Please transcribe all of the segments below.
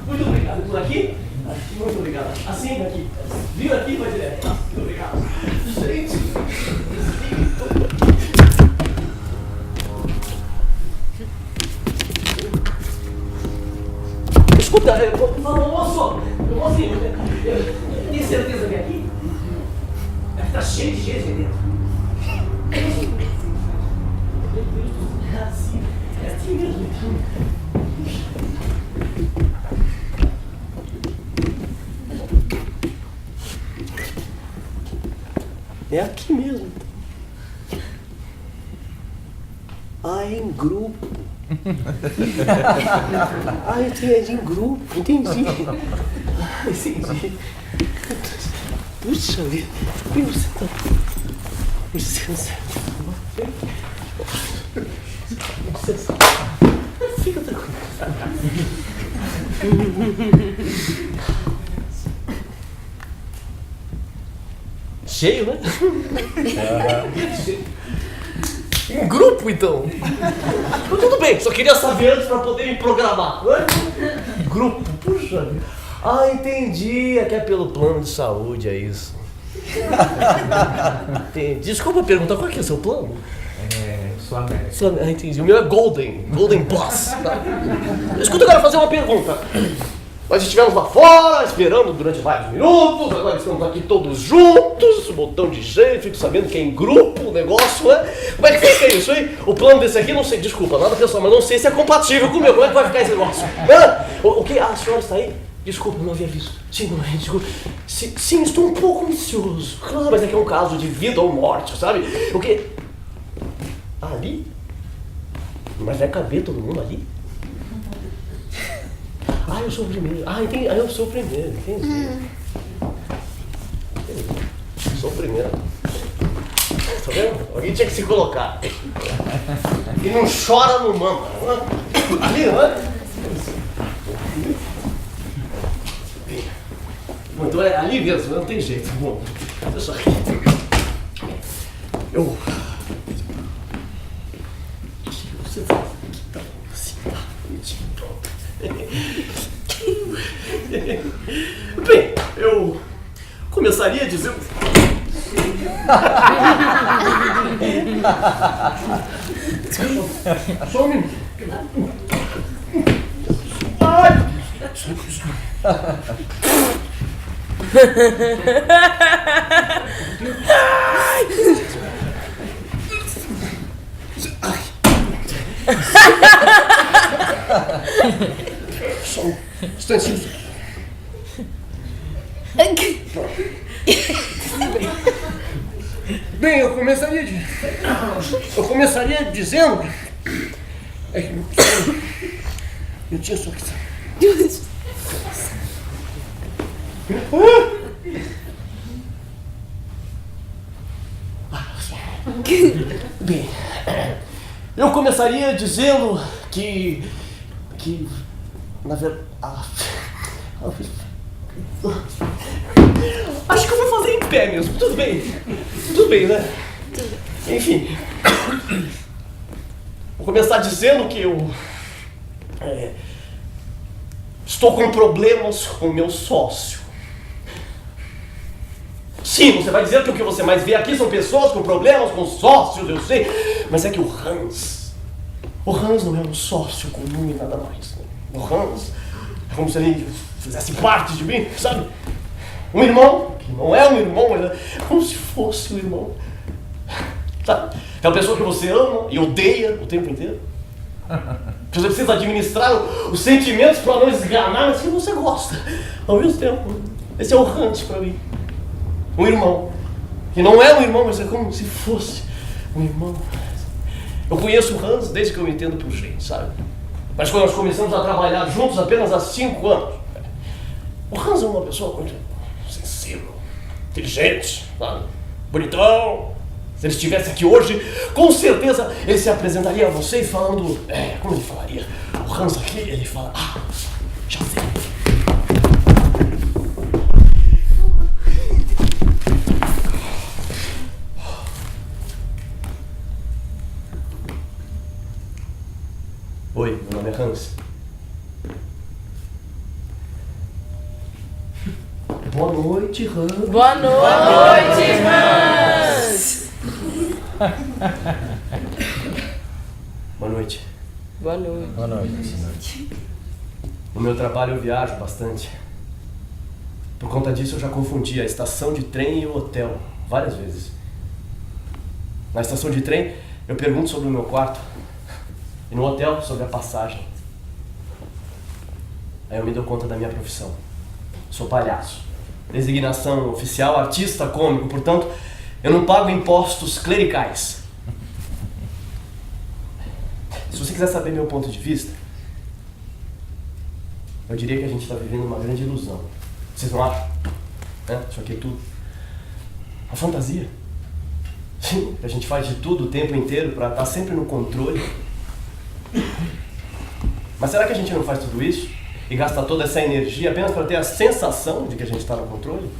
Muito obrigado. Por aqui? Muito obrigado. Assim, aqui. Vira aqui e vai direto. Muito obrigado. Gente. Escuta, moço, tem certeza que é aqui? É que tá cheio de gente aí dentro. É assim mesmo. É aqui mesmo. É em grupo. É em grupo, entendi. Entendi. Puxa vida. Você tá... Licença. Licença. Fica tranquilo. Cheio, né? Um grupo, então. Mas tudo bem, só queria saber antes para poder me programar. Grupo, puxa. Entendi. É que é pelo plano de saúde, é isso. Entendi. Desculpa perguntar, qual é o seu plano? Sul América. Entendi. O meu é Golden Plus. Tá? Escuta, eu quero fazer uma pergunta. Nós estivemos lá fora, esperando durante vários minutos, agora estamos aqui todos juntos, um montão de gente, fico sabendo que é em grupo o negócio, né? Como é que fica isso, hein? O plano desse aqui, não sei, desculpa, nada pessoal, mas não sei se é compatível com o meu, como é que vai ficar esse negócio? O que? A senhora está aí? Desculpa, não havia visto. Sim, não, desculpa. Sim, estou um pouco ansioso. Claro, mas é que é um caso de vida ou morte, sabe? O quê? Ali? Mas vai caber todo mundo ali? Eu sou o primeiro. Entendi. Eu sou o primeiro, entendi. Sou o primeiro. Tá vendo? Alguém tinha que se colocar. E não chora no mama. Ali, não é? Então é ali mesmo, não tem jeito. Bom, olha só aqui. Você tá aqui, tá bom, assim, tá bonitinho, pronto. Bem, eu começaria dizendo... Só um minuto. Só um instantinho. Bem, eu começaria dizendo... Eu tinha só que... Bem, eu começaria dizendo que na verdade... Acho que eu vou fazer em pé mesmo, tudo bem, né? Enfim, vou começar dizendo que eu estou com problemas com o meu sócio. Sim, você vai dizer que o que você mais vê aqui são pessoas com problemas com sócios, eu sei, mas é que o Hans não é um sócio comum e nada mais. O Hans é como se ele fizesse parte de mim, sabe? Um irmão, que não é um irmão, mas é como se fosse um irmão. Sabe? É uma pessoa que você ama e odeia o tempo inteiro. Você precisa administrar os sentimentos para não esganar, mas que você gosta ao mesmo tempo. Esse é o Hans para mim. Um irmão. Que não é um irmão, mas é como se fosse um irmão. Eu conheço o Hans desde que eu me entendo por gente, sabe? Mas quando nós começamos a trabalhar juntos apenas há 5 anos. O Hans é uma pessoa muito sensível, inteligente, sabe? Bonitão. Se ele estivesse aqui hoje, com certeza ele se apresentaria a vocês falando... como ele falaria? O Hans aqui, ele fala... já sei. Oi, meu nome é Hans. Boa noite, Hans. Boa noite, Hans. Boa noite. Boa noite. Boa noite. No meu trabalho eu viajo bastante. Por conta disso eu já confundi a estação de trem e o hotel várias vezes. Na estação de trem eu pergunto sobre o meu quarto e no hotel sobre a passagem. Aí eu me dou conta da minha profissão. Sou palhaço. Designação oficial, artista cômico, portanto, eu não pago impostos clericais. Se você quiser saber meu ponto de vista, eu diria que a gente está vivendo uma grande ilusão. Vocês não acham? Isso aqui é tudo uma fantasia. Sim, a gente faz de tudo o tempo inteiro para estar sempre no controle. Mas será que a gente não faz tudo isso e gasta toda essa energia apenas para ter a sensação de que a gente está no controle?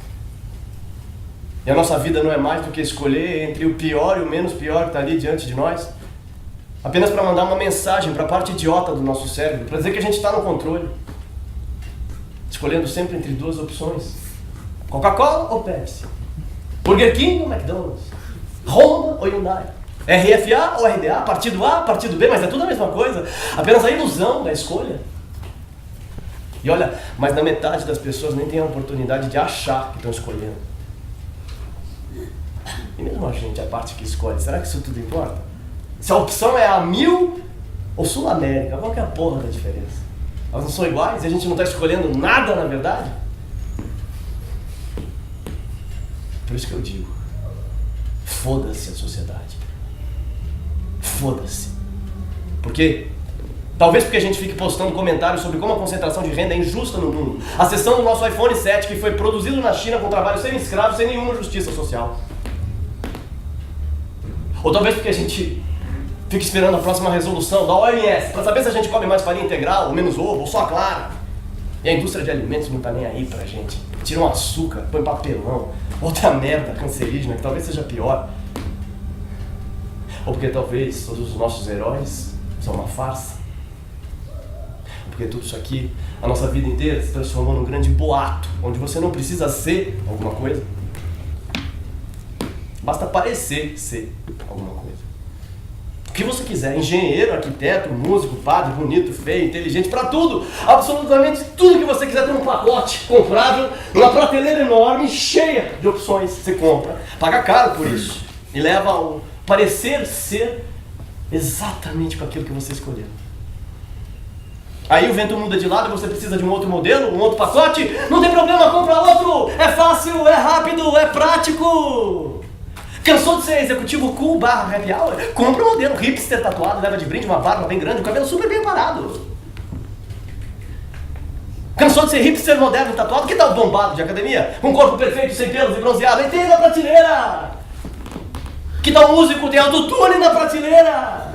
E a nossa vida não é mais do que escolher entre o pior e o menos pior que está ali diante de nós? Apenas para mandar uma mensagem para a parte idiota do nosso cérebro, para dizer que a gente está no controle. Escolhendo sempre entre duas opções. Coca-Cola ou Pepsi? Burger King ou McDonald's? Honda ou Hyundai? RFA ou RDA? Partido A, partido B, mas é tudo a mesma coisa. Apenas a ilusão da escolha. E olha, mais da metade das pessoas nem tem a oportunidade de achar que estão escolhendo. E mesmo a gente, a parte que escolhe, será que isso tudo importa? Se a opção é a 1000 ou Sul América, qual que é a porra da diferença? Elas não são iguais e a gente não está escolhendo nada, na verdade? Por isso que eu digo, foda-se a sociedade. Foda-se. Por quê? Talvez porque a gente fique postando comentários sobre como a concentração de renda é injusta no mundo. A seção do nosso iPhone 7 que foi produzido na China com trabalho semi-escravo, sem nenhuma justiça social. Ou talvez porque a gente fica esperando a próxima resolução da OMS para saber se a gente come mais farinha integral, ou menos ovo, ou só clara. E a indústria de alimentos não tá nem aí pra gente. Tira um açúcar, põe papelão, outra merda cancerígena, que talvez seja pior. Ou porque talvez todos os nossos heróis são uma farsa. Ou porque tudo isso aqui, a nossa vida inteira, se transformou num grande boato, onde você não precisa ser alguma coisa. Basta parecer ser alguma coisa. O que você quiser, engenheiro, arquiteto, músico, padre, bonito, feio, inteligente, pra tudo, absolutamente tudo que você quiser, tem um pacote comprável, uma prateleira enorme, cheia de opções. Você compra, paga caro por isso e leva ao parecer ser exatamente com aquilo que você escolheu. Aí o vento muda de lado e você precisa de um outro modelo, um outro pacote, não tem problema, compra outro, é fácil, é rápido, é prático. Cansou de ser executivo cool / happy hour? Compra um modelo hipster tatuado, leva de brinde uma barba bem grande, o cabelo super bem parado. Cansou de ser hipster moderno tatuado? Que tal bombado de academia? Com corpo perfeito, sem pelos e bronzeado? E tem na prateleira! Que tal músico? Tem autotune na prateleira!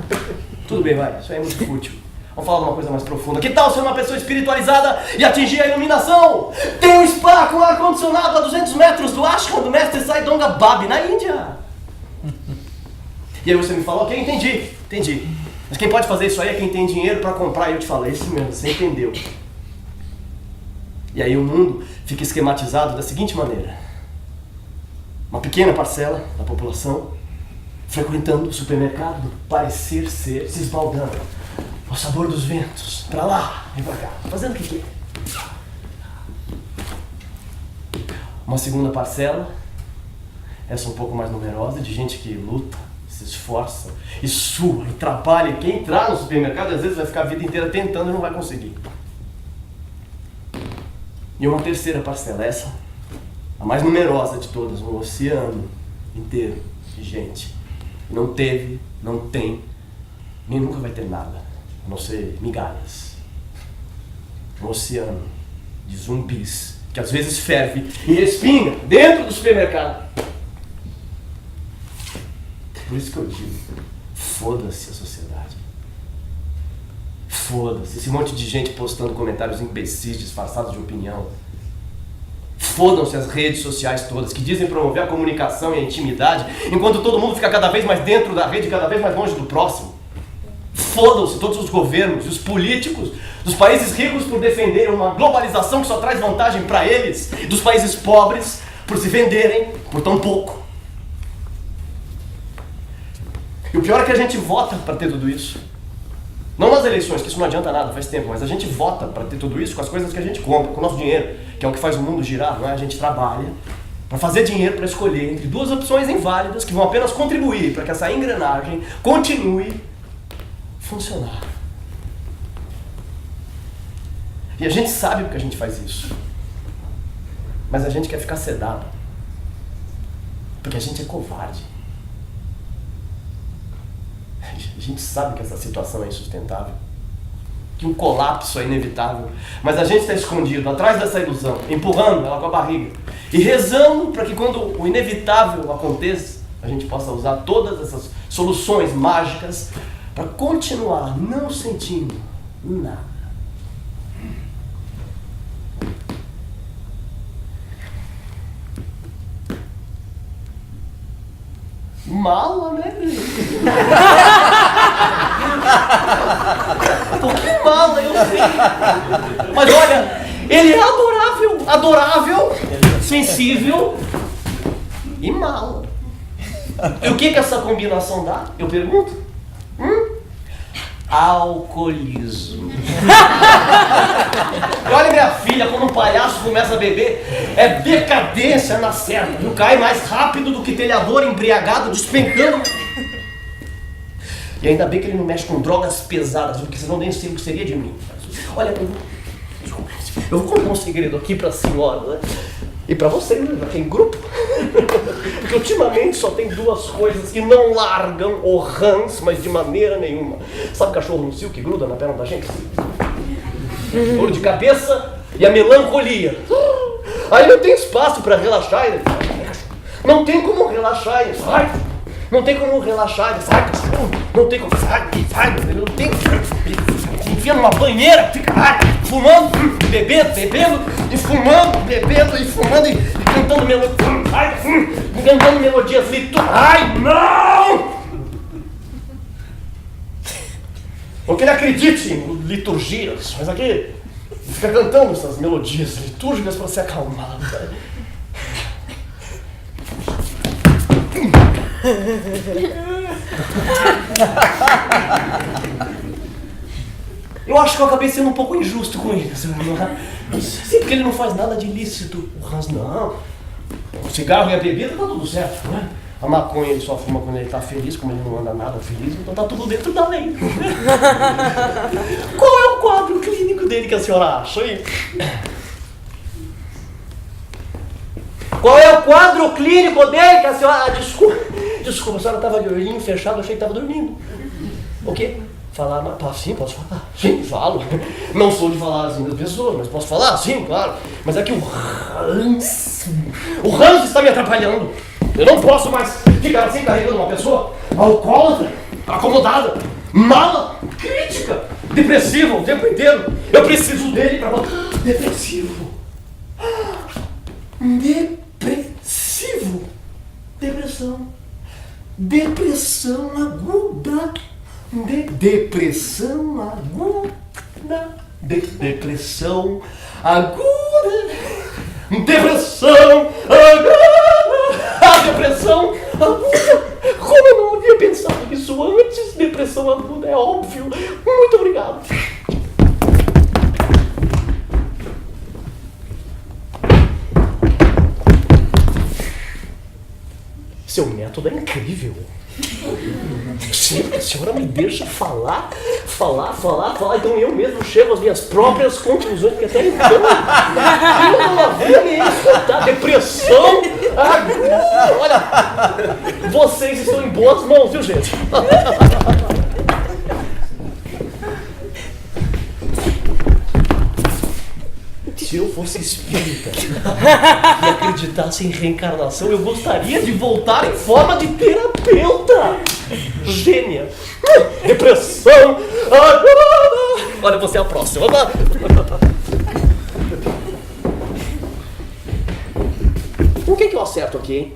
Tudo bem, vai, isso aí é muito fútil. Vamos falar de uma coisa mais profunda. Que tal ser uma pessoa espiritualizada e atingir a iluminação? Tem um spa com ar-condicionado a 200 metros do ashram do mestre Sai Dongabab na Índia. E aí você me fala, ok, entendi. Mas quem pode fazer isso aí é quem tem dinheiro pra comprar. E eu te falo, é isso mesmo, você entendeu. E aí o mundo fica esquematizado da seguinte maneira. Uma pequena parcela da população frequentando o supermercado, parecer ser, se esbaldando ao sabor dos ventos, pra lá e pra cá, fazendo o que quer. Uma segunda parcela, essa um pouco mais numerosa, de gente que luta, se esforça, e sua, e trabalha, e quem entrar no supermercado às vezes vai ficar a vida inteira tentando e não vai conseguir. E uma terceira parcela, essa, a mais numerosa de todas, um oceano inteiro de gente. Não teve, não tem, nem nunca vai ter nada. A não ser migalhas. Um oceano de zumbis que às vezes ferve e respinga dentro do supermercado. Por isso que eu digo, foda-se a sociedade. Foda-se esse monte de gente postando comentários imbecis disfarçados de opinião. Fodam-se as redes sociais todas que dizem promover a comunicação e a intimidade, enquanto todo mundo fica cada vez mais dentro da rede, cada vez mais longe do próximo. fodam-se todos os governos e os políticos dos países ricos por defenderem uma globalização que só traz vantagem para eles, e dos países pobres por se venderem por tão pouco. E o pior é que a gente vota para ter tudo isso. Não nas eleições, que isso não adianta nada, faz tempo, mas a gente vota para ter tudo isso com as coisas que a gente compra, com o nosso dinheiro, que é o que faz o mundo girar, não é? A gente trabalha para fazer dinheiro, para escolher entre duas opções inválidas que vão apenas contribuir para que essa engrenagem continue a funcionar. E a gente sabe porque a gente faz isso. Mas a gente quer ficar sedado. Porque a gente é covarde. A gente sabe que essa situação é insustentável. Que um colapso é inevitável. Mas a gente está escondido atrás dessa ilusão, empurrando ela com a barriga. E rezando para que quando o inevitável aconteça, a gente possa usar todas essas soluções mágicas para continuar não sentindo nada. Mala, né? Um pouquinho mala, eu sei. Mas olha, ele é adorável, adorável, sensível e mala. E o que essa combinação dá? Eu pergunto. Alcoolismo. E olha minha filha, quando um palhaço começa a beber, é decadência na certa. Não cai mais rápido do que telhador embriagado despencando. E ainda bem que ele não mexe com drogas pesadas, porque senão nem sei o que seria de mim. Olha, eu vou contar um segredo aqui pra senhora, né? E pra vocês, né? Tem grupo. Porque ultimamente só tem duas coisas que não largam o Hans, mas de maneira nenhuma. Sabe o cachorro no cio que gruda na perna da gente? Dor de cabeça e a melancolia. Aí não tem espaço pra relaxar. Não tem como relaxar. Sai. Não tem como relaxar. Sai, cachorro. Não tem como. Sai. Não tem. Enfia numa banheira, fica fumando, bebendo, e fumando, bebendo, e fumando, e cantando melodias liturgicas. Ai, não! Não que ele acredite em liturgias, mas aqui fica cantando essas melodias litúrgicas para se acalmar. Eu acho que eu acabei sendo um pouco injusto com ele, senhor. Sim, porque ele não faz nada de ilícito. O Hans não. O cigarro e a bebida tá tudo certo, não é? A maconha ele só fuma quando ele tá feliz, como ele não anda nada feliz, então tá tudo dentro da lei. Qual é o quadro clínico dele que a senhora acha, hein? Qual é o quadro clínico dele que a senhora... Ah, desculpa, a senhora tava de olhinho fechado, achei que tava dormindo. O quê? Falar, sim, posso falar. Sim, falo. Não sou de falar assim das pessoas, mas posso falar? Sim, claro. Mas é que o Hans está me atrapalhando. Eu não posso mais ficar assim carregando uma pessoa alcoólatra, acomodada, mala, crítica, depressiva o tempo inteiro. Eu preciso dele para... Depressivo. Depressão aguda. Depressão aguda. Depressão aguda. Depressão aguda. Como eu não havia pensado nisso antes? Depressão aguda é óbvio. Muito obrigado. Seu método é incrível. Sim, a senhora me deixa falar, então eu mesmo chego às minhas próprias conclusões, porque até então eu não havia nem escutado. Depressão aguda. Olha, vocês estão em boas mãos, viu, gente? Se eu fosse espírita e acreditasse em reencarnação, eu gostaria de voltar em forma de terapeuta. Gênia. Depressão. Olha, você é a próxima. O que eu acerto aqui, hein?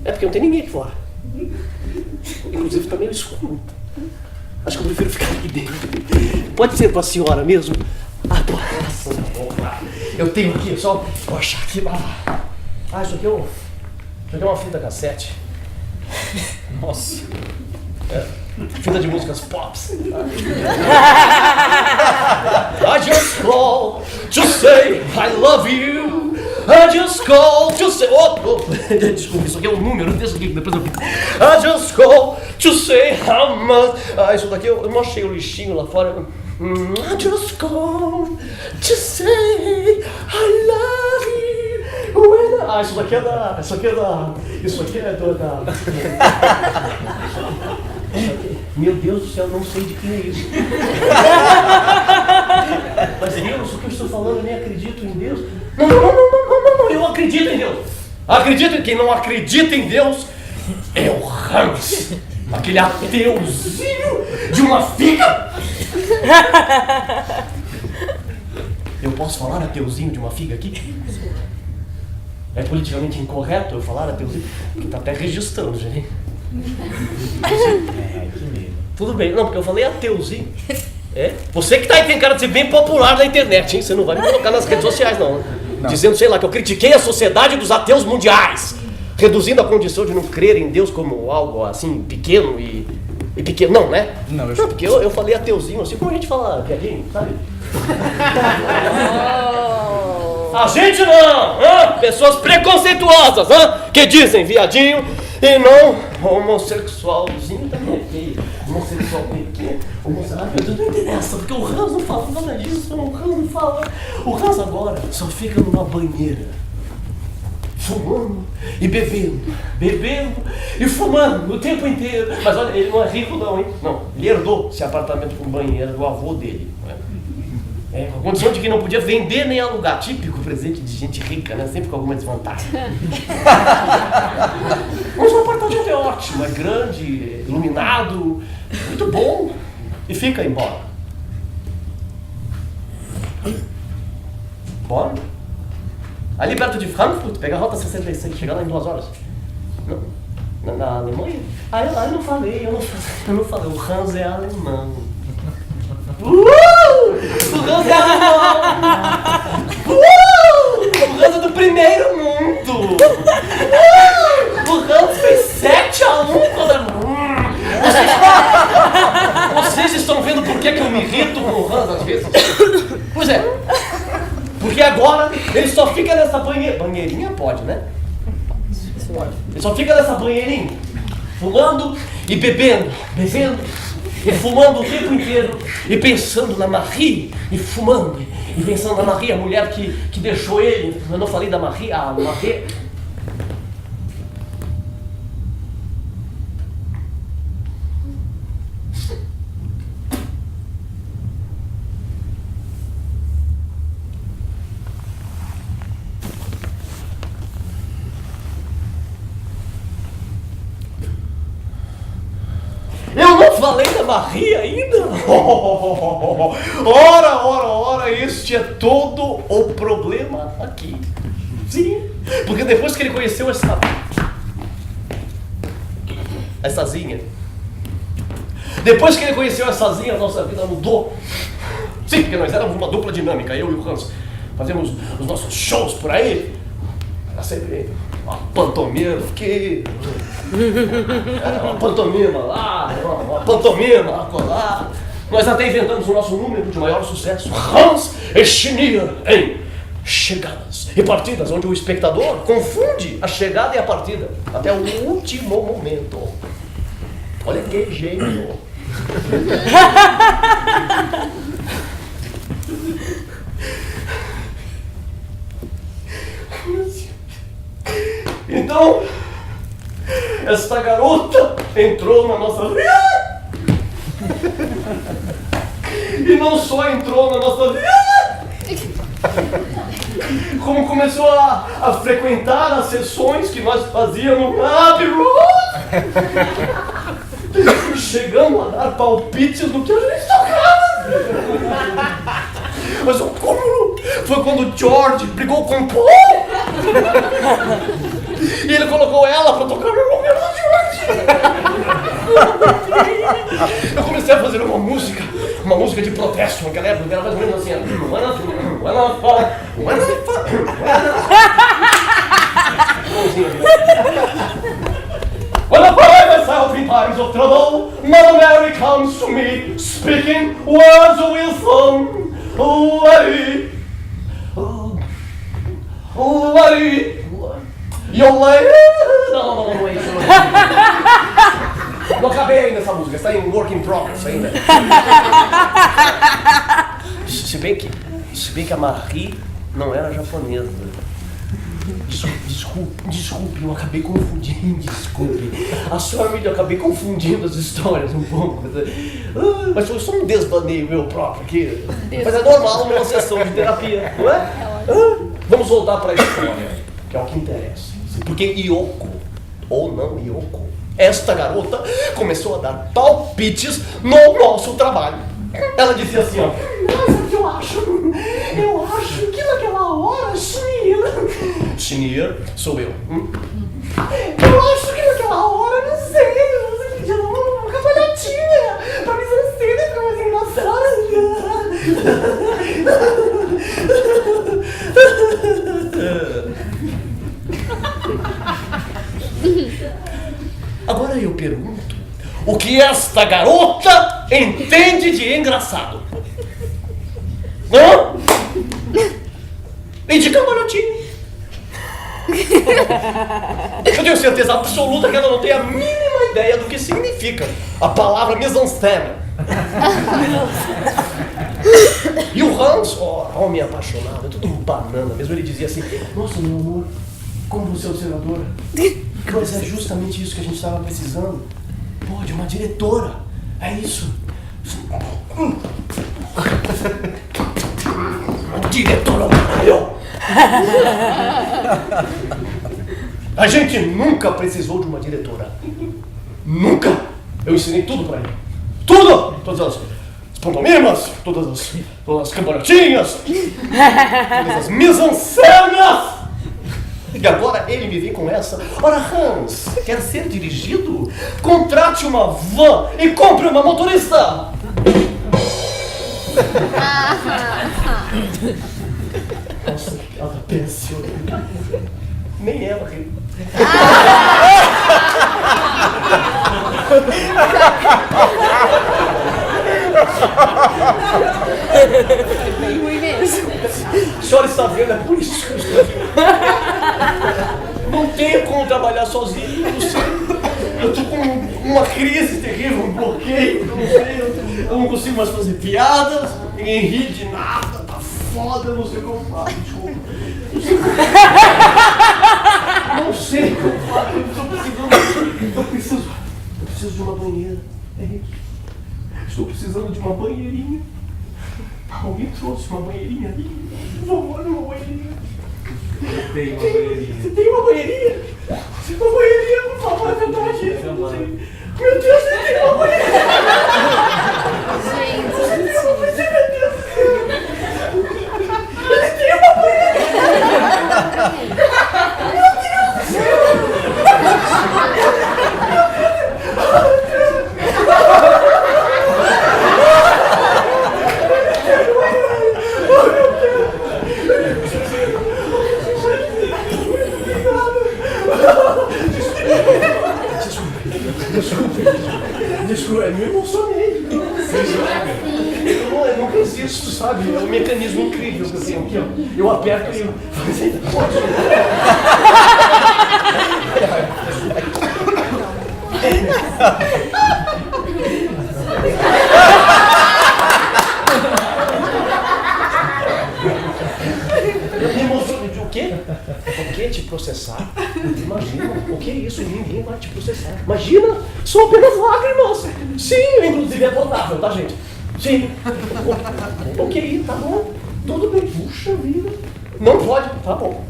É porque não tem ninguém aqui fora. Inclusive tá meio escuro. Acho que eu prefiro ficar aqui dentro. Pode ser pra senhora mesmo? Ah, nossa, eu tenho aqui, só vou achar aqui. Isso aqui é uma fita cassete. Nossa. Fita de músicas pops. I just call to say I love you. I just call to say... Desculpa, isso aqui é um número, deixa aqui, depois eu... I just call to say how much... isso daqui eu não achei o lixinho lá fora. I just call to say I love you. Isso daqui é da... Isso aqui é da... Meu Deus do céu, não sei de quem é isso. Mas Deus, o que eu estou falando, eu nem acredito em Deus. Não, eu acredito em Deus. Acredito em quem não acredita em Deus é o Hans, aquele ateuzinho de uma figa. Eu posso falar ateuzinho de uma figa aqui? É politicamente incorreto eu falar ateuzinho? Porque tá até registrando, gente. Tudo bem, não, porque eu falei ateuzinho. Você que tá aí tem cara de ser bem popular na internet, hein? Você não vai me colocar nas redes sociais, não. Dizendo, sei lá, que eu critiquei a sociedade dos ateus mundiais, reduzindo a condição de não crer em Deus como algo assim, pequeno e pequeno. Não, né? Não, porque eu falei ateuzinho, assim como a gente fala viadinho, sabe? A gente não! Pessoas preconceituosas, que dizem viadinho e não homossexualzinho também. Homossexual pequeno, homossexual, não interessa, porque o Hans não fala nada disso, o Hans não fala. O Hans agora só fica numa banheira, fumando e bebendo e fumando o tempo inteiro. Mas olha, ele não é rico não, hein? Não, ele herdou esse apartamento com banheira do avô dele. Com a condição de que não podia vender nem alugar. Típico presente de gente rica, né? Sempre com alguma desvantagem. Mas o apartamento é ótimo, é grande, iluminado, muito bom. E fica embora. Bora? Ali perto de Frankfurt, pega a rota 66, chega lá em 2 horas. Não, na Alemanha? Eu não falei, o Hans é alemão. O Hans é alemão! O Hans é do primeiro mundo! O Hans fez 7-1 contra... Vocês estão vendo por que eu me irrito com o Hans às vezes? Pois é, porque agora ele só fica nessa banheirinha, pode, né? Ele só fica nessa banheirinha, fumando e bebendo e fumando o tempo inteiro, e pensando na Marie, e fumando, e pensando na Marie, a mulher que deixou ele. Eu não falei da Marie, a Marie... Eu não falei da Marie ainda? Ora, este é todo o problema aqui. Sim, porque depois que ele conheceu essazinha, depois que ele conheceu essazinha, a nossa vida mudou. Sim, porque nós éramos uma dupla dinâmica, eu e o Hans. Fazíamos os nossos shows por aí. Era sempre uma pantomima aqui, uma pantomima lá, uma pantomima lá. Nós até inventamos o nosso número de maior sucesso, Hans e Schneer, em chegadas e partidas, onde o espectador confunde a chegada e a partida até o último momento. Olha que gênio! Então, esta garota entrou na nossa vida. E não só entrou na nossa vida, como começou a frequentar as sessões que nós fazíamos na Abbey Road. Chegamos a dar palpites no que a gente tocava. Mas o cúmulo foi quando o George brigou com o Paul. E ele colocou ela pra tocar no número do George. comecei a fazer uma música de protesto, naquela época, era mais ou menos assim, When I find myself in times of trouble, Mother Mary comes to me, speaking words of wisdom. Oh, Mary, oh, Mary, you're like... Não é isso. Não acabei ainda essa música, está em work in progress ainda. Se bem que a Marie não era japonesa. Desculpe, eu acabei confundindo, desculpe. A senhora eu acabei confundindo as histórias um pouco. Mas foi só um desvaneio meu próprio aqui. Mas é normal numa sessão de terapia, não é? Vamos voltar para a história, que é o que interessa. Porque Yoko, ou não Yoko, esta garota começou a dar palpites no nosso trabalho. Ela dizia assim, ó, mas o que eu acho que naquela hora, Shinir, sou eu. Eu acho que naquela hora, não sei, você pediu uma cavalhatinha pra me ser pra mais engraçada. Agora eu pergunto, o que esta garota entende de engraçado? Hã? E de cambalhotinho? Eu tenho certeza absoluta que ela não tem a mínima ideia do que significa a palavra mise-en-scène. E o Hans, homem apaixonado, é tudo um banana mesmo, ele dizia assim, nossa, meu amor, como você é observadora, mas é justamente isso que a gente estava precisando. Pô, de uma diretora, é isso. Diretora, a gente nunca precisou de uma diretora. Nunca. Eu ensinei tudo pra ele. Tudo! Todas as pantomimas, todas as cambalhotinhas, todas as mise-en-scènes. E agora ele me vem com essa. Ora, Hans, quer ser dirigido? Contrate uma van e compre uma motorista. Nossa, ela pensou. Nem ela riu. A senhora está vendo, é por isso que eu estou aqui. Não tenho como trabalhar sozinho, eu não sei. Eu tô com uma crise terrível, um bloqueio, eu não sei. Eu não consigo mais fazer piadas, ninguém ri de nada, tá foda, eu não sei o que eu faço, desculpa. Não sei o que eu faço, eu preciso de uma banheira, é isso. Estou precisando de uma banheirinha. Alguém trouxe uma banheirinha ali? Por favor, uma banheirinha. Tem uma banheirinha. Você tem uma banheirinha? Uma banheirinha, por favor, é verdade. Meu Deus, você tem uma banheirinha. Gente, Você tem uma banheirinha, meu Deus. Ele tem uma banheirinha. Meu Deus do céu. Desculpa, eu me emocionei. Eu não resisto, sabe? É um mecanismo incrível, assim, aqui, ó. Eu aperto e eu faço ainda pode. Eu me emocionei de o quê? O quê? Te processar? Imagina, o que é isso? Ninguém vai te processar. Imagina, são apenas lágrimas. Sim, inclusive é potável, tá, gente? Sim. Ok, tá bom. Tudo bem. Puxa vida. Não pode. Tá bom.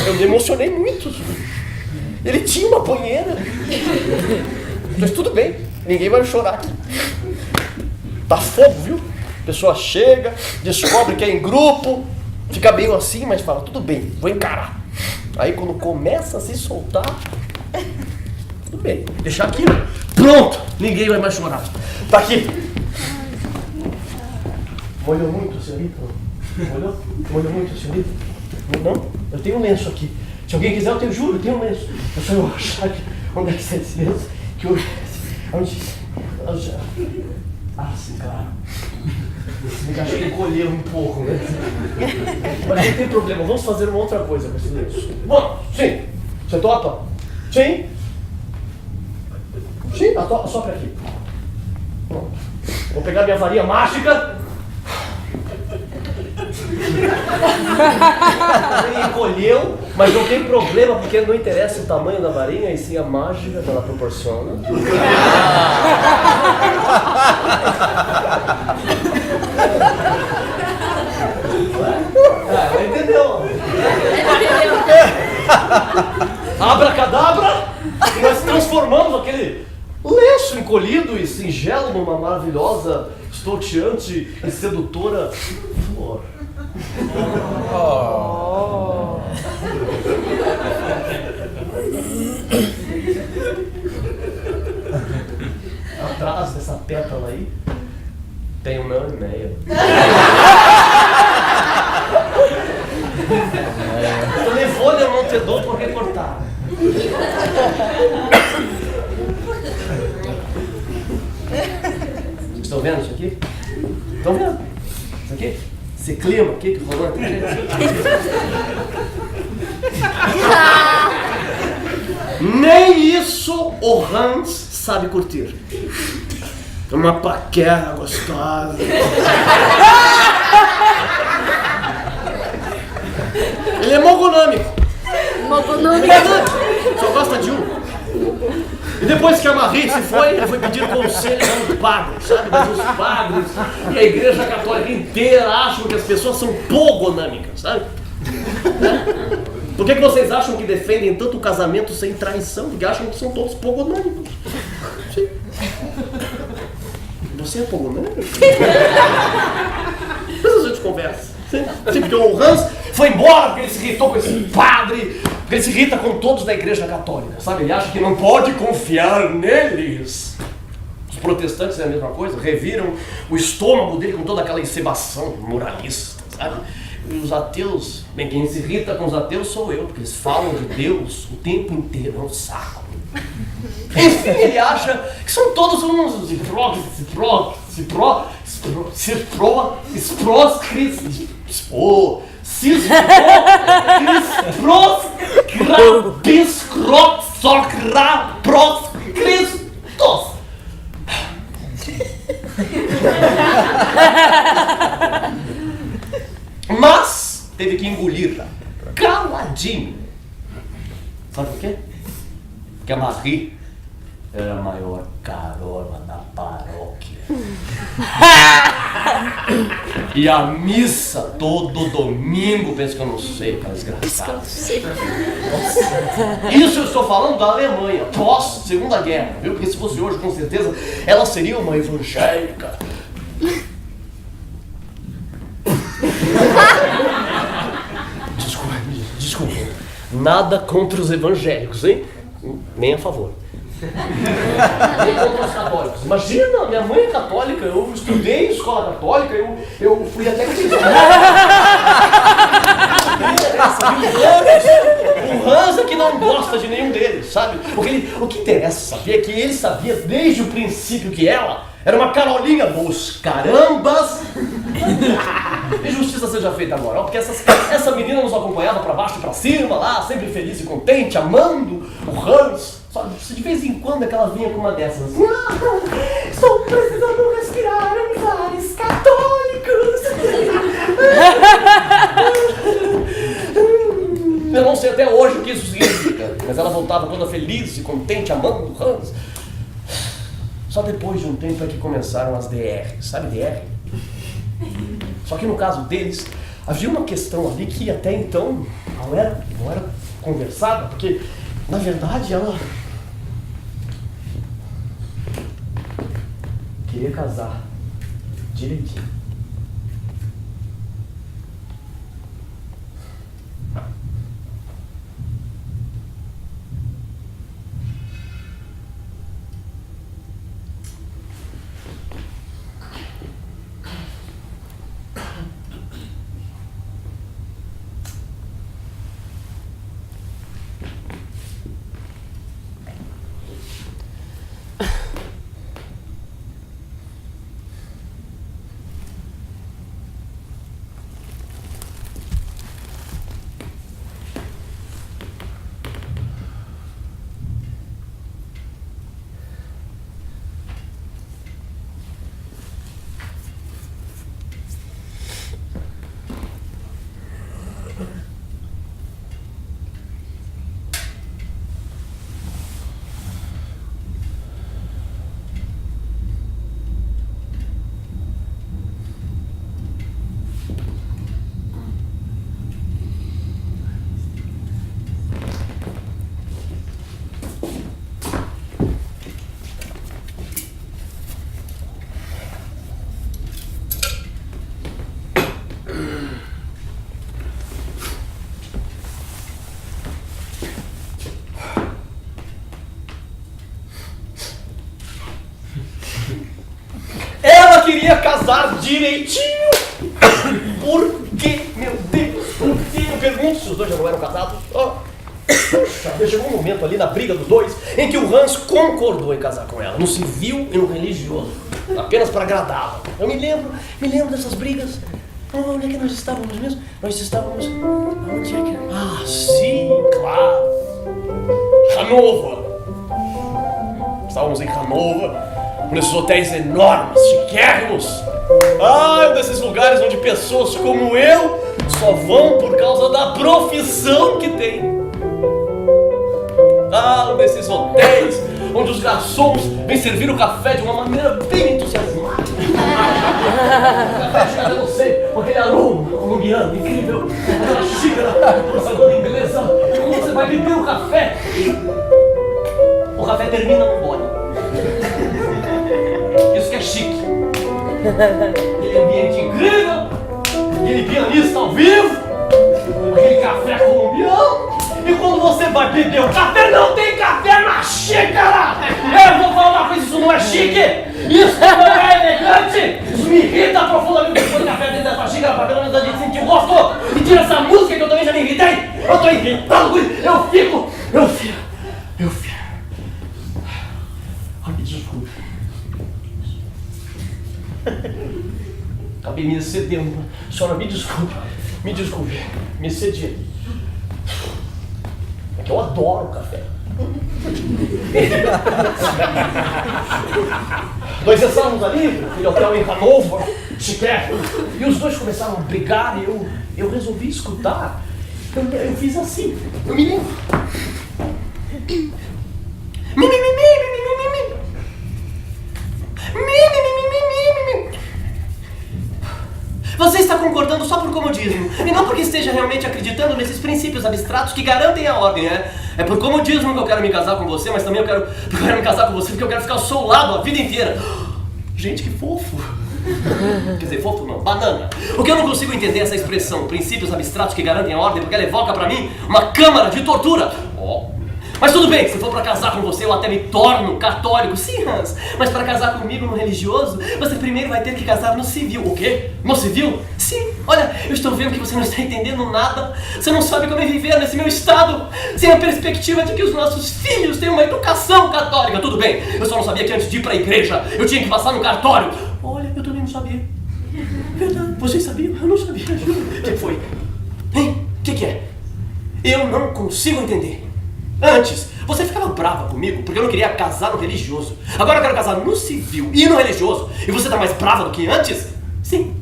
Eu me emocionei muito. Ele tinha uma banheira. Mas tudo bem. Ninguém vai chorar aqui. Tá fogo, viu? A pessoa chega, descobre que é em grupo, fica meio assim, mas fala, tudo bem, vou encarar. Aí quando começa a se soltar, tudo bem, deixar aqui. Pronto, ninguém vai mais chorar. Tá aqui. Molhou muito, senhorita? Molhou? Molhou muito, senhorita? Não? Eu tenho um lenço aqui. Se alguém quiser, eu juro, eu tenho um lenço. Eu só vou achar aqui. Onde é que está esse lenço? Que eu... Onde... Ah, sim, claro. Acho que encolheu um pouco, né? Mas não tem problema, vamos fazer uma outra coisa com esse lenço. Bom, sim. Você topa? Sim? Sim, sopra aqui. Pronto. Vou pegar minha varinha mágica. Ele encolheu, mas não tem problema, porque não interessa o tamanho da varinha, e sim a mágica que ela proporciona. Entendeu? Abracadabra, e nós transformamos aquele lenço encolhido e singelo numa maravilhosa, estonteante e sedutora flor. Atrás dessa pétala aí tem um ano e meio. Eu levou eu não te dou porque cortar. Vocês estão vendo isso aqui? Estão vendo? Isso aqui? Esse clima aqui que rolou aqui. Nem isso o Hans sabe curtir. Uma paquera gostosa. Ele é mogonâmico. Só gosta de um. E depois que a Marie se foi, ele foi pedir conselho aos padres, sabe? Mas os padres e a igreja católica inteira acham que as pessoas são pogonâmicas, sabe? Por que vocês acham que defendem tanto o casamento sem traição? Porque acham que são todos pogonâmicos. Sim. Você é pogonâmico? Mas a gente conversa. Sim, porque o Hans foi embora porque ele se irritou com esse padre, porque ele se irrita com todos da igreja católica, sabe? Ele acha que não pode confiar neles. Os protestantes é a mesma coisa, reviram o estômago dele com toda aquela encebação moralista, sabe? E os ateus, bem, quem se irrita com os ateus sou eu, porque eles falam de Deus o tempo inteiro, é um saco. Enfim, ele acha que são todos uns mas teve que engolir caladinho. Sabe por quê? Porque a Marie era a maior carola da paróquia. E a missa todo domingo, pensa que eu não sei, cara desgraçado. Isso eu estou falando da Alemanha, pós Segunda Guerra, viu? Porque se fosse hoje, com certeza, ela seria uma evangélica. Desculpa. Nada contra os evangélicos, hein? Nem a favor. Nem contra os católicos. Imagina, minha mãe é católica, eu estudei em escola católica, eu fui até cristão. O Hans é que não gosta de nenhum deles, sabe? Porque o que interessa saber é que ele sabia desde o princípio que ela era uma carolinha dos carambas. E justiça seja feita agora, porque essa menina nos acompanhava pra baixo e pra cima, lá, sempre feliz e contente, amando o Hans. Só de vez em quando é que ela vinha com uma dessas. Estou precisando respirar em ares católicos. Eu não sei até hoje o que isso significa, mas ela voltava toda feliz e contente, amando o Hans. Só depois de um tempo é que começaram as DR, sabe DR? Só que no caso deles, havia uma questão ali que até então não era conversada, porque na verdade ela queria casar direitinho. momento ali na briga dos dois em que o Hans concordou em casar com ela, no civil e no religioso, apenas para agradá-la. Eu me lembro dessas brigas. Onde é que nós estávamos mesmo? Nós estávamos... Onde é que... Ah, sim, claro. Hannover. Estávamos em Hannover, nesses hotéis enormes, chiquérrimos. Ah, um desses lugares onde pessoas como eu só vão por causa da profissão que tem. Ah, um desses hotéis onde os garçons vêm servir o café de uma maneira bem entusiasmada. O café chega, eu não sei, com aquele aroma colombiano incrível, aquela xícara de porcelana inglesa, e quando você vai beber o café termina no gole. Isso que é chique. Aquele ambiente incrível, aquele pianista ao vivo, aquele café colombiano. E quando você vai beber o café, não tem café na xícara! Eu vou falar uma coisa, isso não é chique! Isso não é elegante! Isso me irrita profundamente depois do café dentro dessa xícara, pra pelo menos a gente sentir o gosto! E tira essa música que eu também já me irritei! Eu tô irritado com isso! Eu fico! Ai, me desculpe. Acabei me excedendo. Senhora, me desculpe, me excedi. É que eu adoro café. Nós estávamos ali, naquele hotel em Hannover, chiquérrimo, e os dois começaram a brigar e eu resolvi escutar. Eu fiz assim, eu me lembro. Você está concordando só por comodismo, e não porque esteja realmente acreditando nesses princípios abstratos que garantem a ordem, né? É por comodismo que eu quero me casar com você, mas também eu quero me casar com você porque eu quero ficar ao seu lado a vida inteira. Gente, que fofo. Quer dizer, fofo não, banana. O que eu não consigo entender é essa expressão, princípios abstratos que garantem a ordem, porque ela evoca pra mim uma câmara de tortura. Mas tudo bem, se for pra casar com você, eu até me torno católico. Sim, Hans, mas pra casar comigo no religioso, você primeiro vai ter que casar no civil. O quê? No civil? Sim, olha, eu estou vendo que você não está entendendo nada. Você não sabe como é viver nesse meu estado, sem a perspectiva de que os nossos filhos tenham uma educação católica. Tudo bem, eu só não sabia que antes de ir pra igreja, eu tinha que passar no cartório. Olha, eu também não sabia. Verdade, vocês sabiam? Eu não sabia, juro. O que foi? Hein? O que é? Eu não consigo entender. Antes, você ficava brava comigo porque eu não queria casar no religioso. Agora eu quero casar no civil e no religioso. E você tá mais brava do que antes? Sim.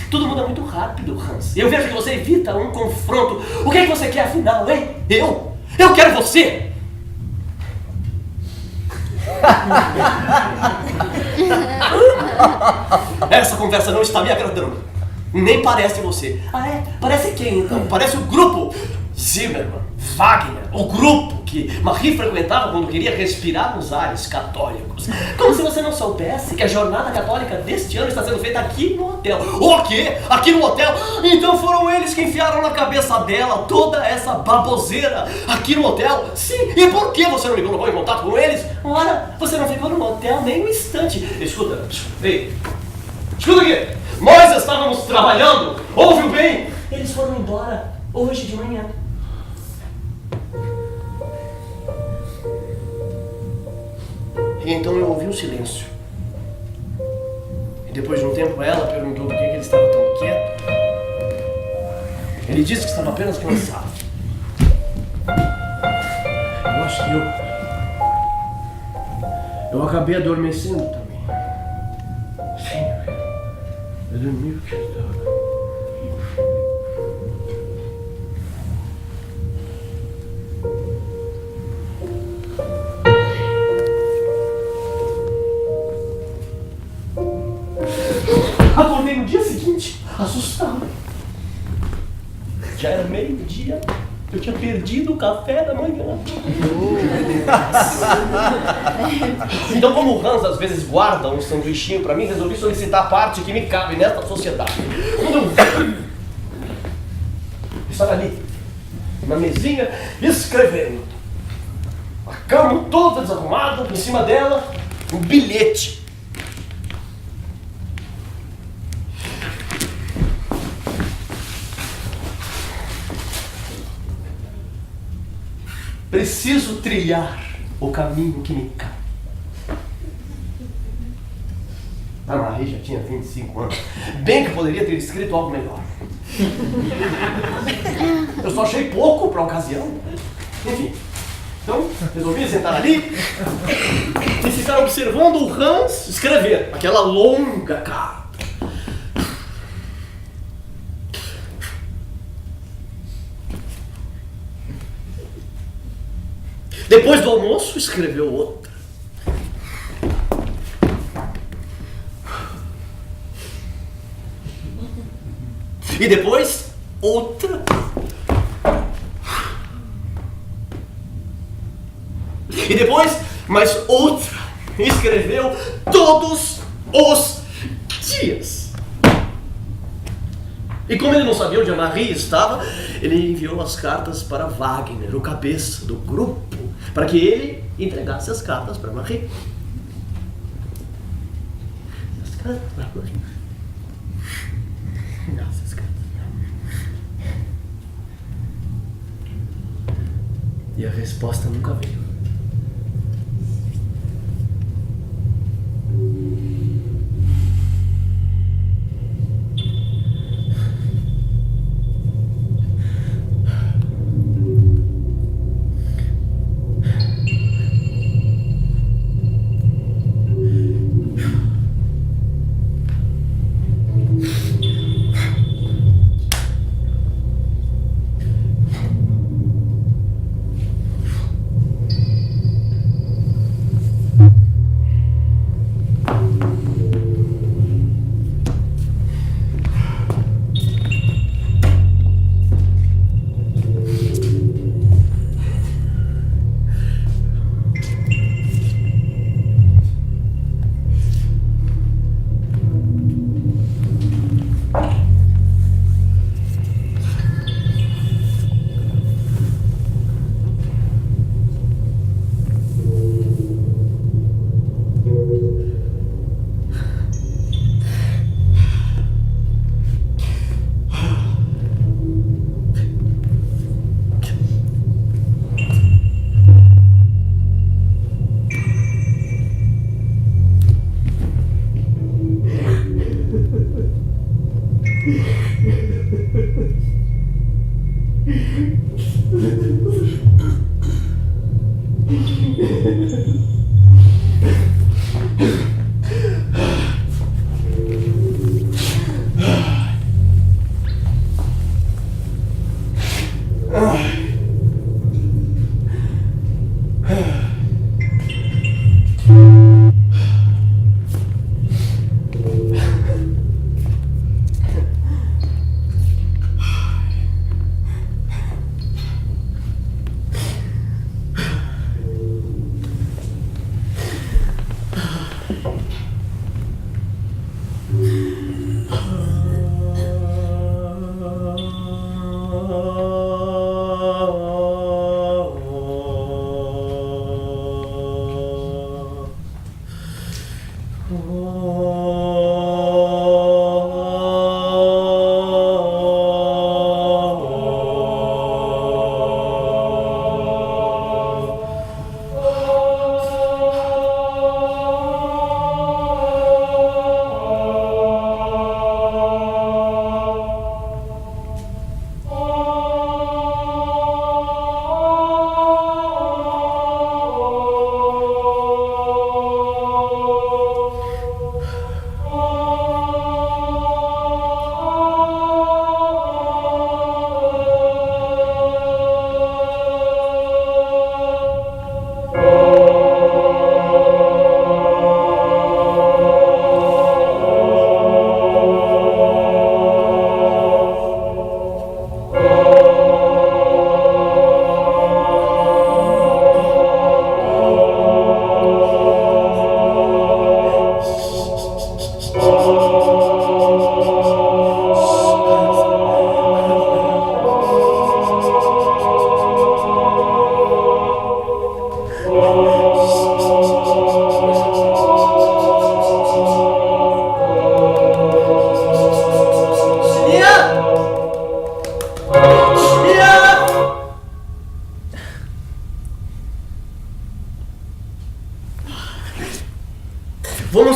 Tudo muda muito rápido, Hans. Eu vejo que você evita um confronto. O que é que você quer afinal, hein? Eu quero você! Essa conversa não está me agradando. Nem parece você. Ah, é? Parece quem, então? Parece o grupo Zimmermann, Wagner, o grupo que Marie frequentava quando queria respirar nos ares católicos. Como se você não soubesse que a jornada católica deste ano está sendo feita aqui no hotel. O quê? Aqui no hotel? Então foram eles que enfiaram na cabeça dela toda essa baboseira aqui no hotel? Sim, e por que você não me colocou em contato com eles? Ora, você não ficou no hotel nem um instante. Escuta, ei, escuta aqui. Nós estávamos trabalhando, ouviu bem? Eles foram embora hoje de manhã. E então eu ouvi um silêncio. E depois de um tempo ela perguntou por que ele estava tão quieto. Ele disse que estava apenas cansado. Eu acho que eu acabei adormecendo também. Sim, eu dormi porque eu estava. Acordei no dia seguinte, assustado. Já era meio-dia, eu tinha perdido o café da manhã. Então, como o Hans às vezes guarda um sanduichinho pra mim, resolvi solicitar a parte que me cabe nesta sociedade. Quando eu estava ali, na mesinha, escrevendo. A cama toda desarrumada, em cima dela, um bilhete. Preciso trilhar o caminho que me cabe. A Marie já tinha 25 anos. Bem que poderia ter escrito algo melhor. Eu só achei pouco para a ocasião. Enfim. Então, resolvi sentar ali e ficar observando o Hans escrever aquela longa carta. Depois do almoço, escreveu outra. E depois, outra. E depois, mais outra. Escreveu todos os dias. E como ele não sabia onde a Marie estava, ele enviou as cartas para Wagner, o cabeça do grupo, para que ele entregasse as cartas para Marie. As cartas para Marie. Essas cartas. E a resposta nunca veio.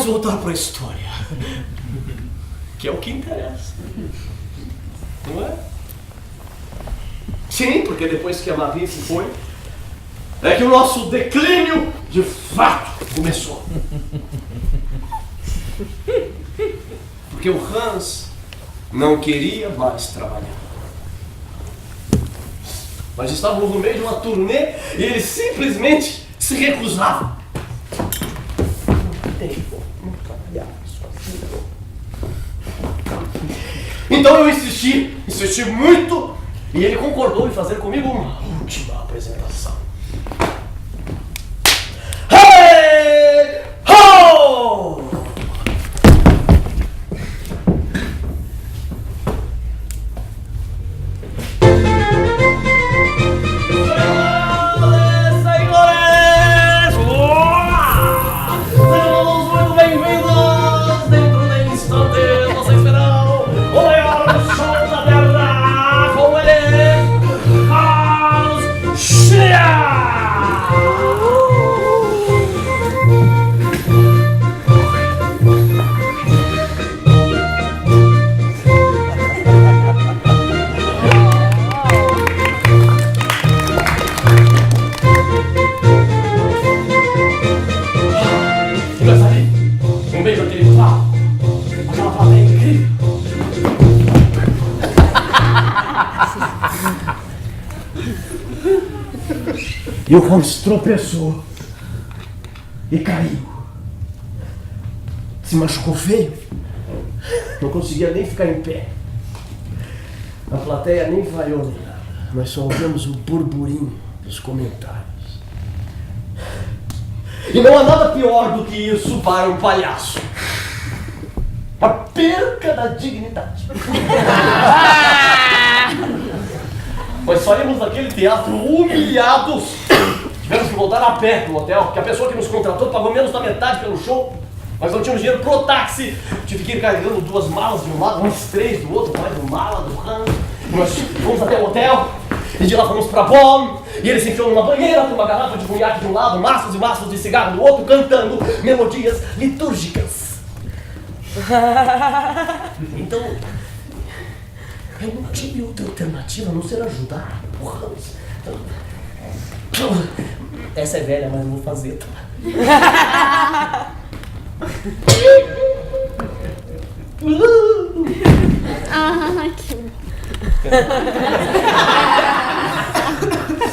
voltar para a história, que é o que interessa, não é? Sim, porque depois que a Marie se foi, é que o nosso declínio de fato começou. Porque o Hans não queria mais trabalhar. Mas estávamos no meio de uma turnê e ele simplesmente se recusava. Não tem como trabalhar sozinho. Então eu insisti muito, e ele concordou em fazer comigo uma última apresentação. Hey! Ho! E o Hans tropeçou e caiu. Se machucou feio. Não conseguia nem ficar em pé. A plateia nem vaiou nem nada. Nós só ouvimos o burburinho dos comentários. E não há nada pior do que isso para um palhaço. A perca da dignidade. Nós saímos daquele teatro humilhados. Tivemos que voltar a pé pro hotel, porque a pessoa que nos contratou pagou menos da metade pelo show. Nós não tínhamos dinheiro pro táxi. Tive que ir carregando 2 malas de um lado, umas 3 do outro, mais uma mala do Hans. E nós fomos até o hotel, e de lá fomos pra Bonn. E ele se enfiou numa banheira com uma garrafa de conhaque de um lado, maços e maços de cigarro do outro, cantando melodias litúrgicas. Então, eu não tive outra alternativa a não ser ajudar o Hans. Essa é velha, mas eu vou fazer, tá?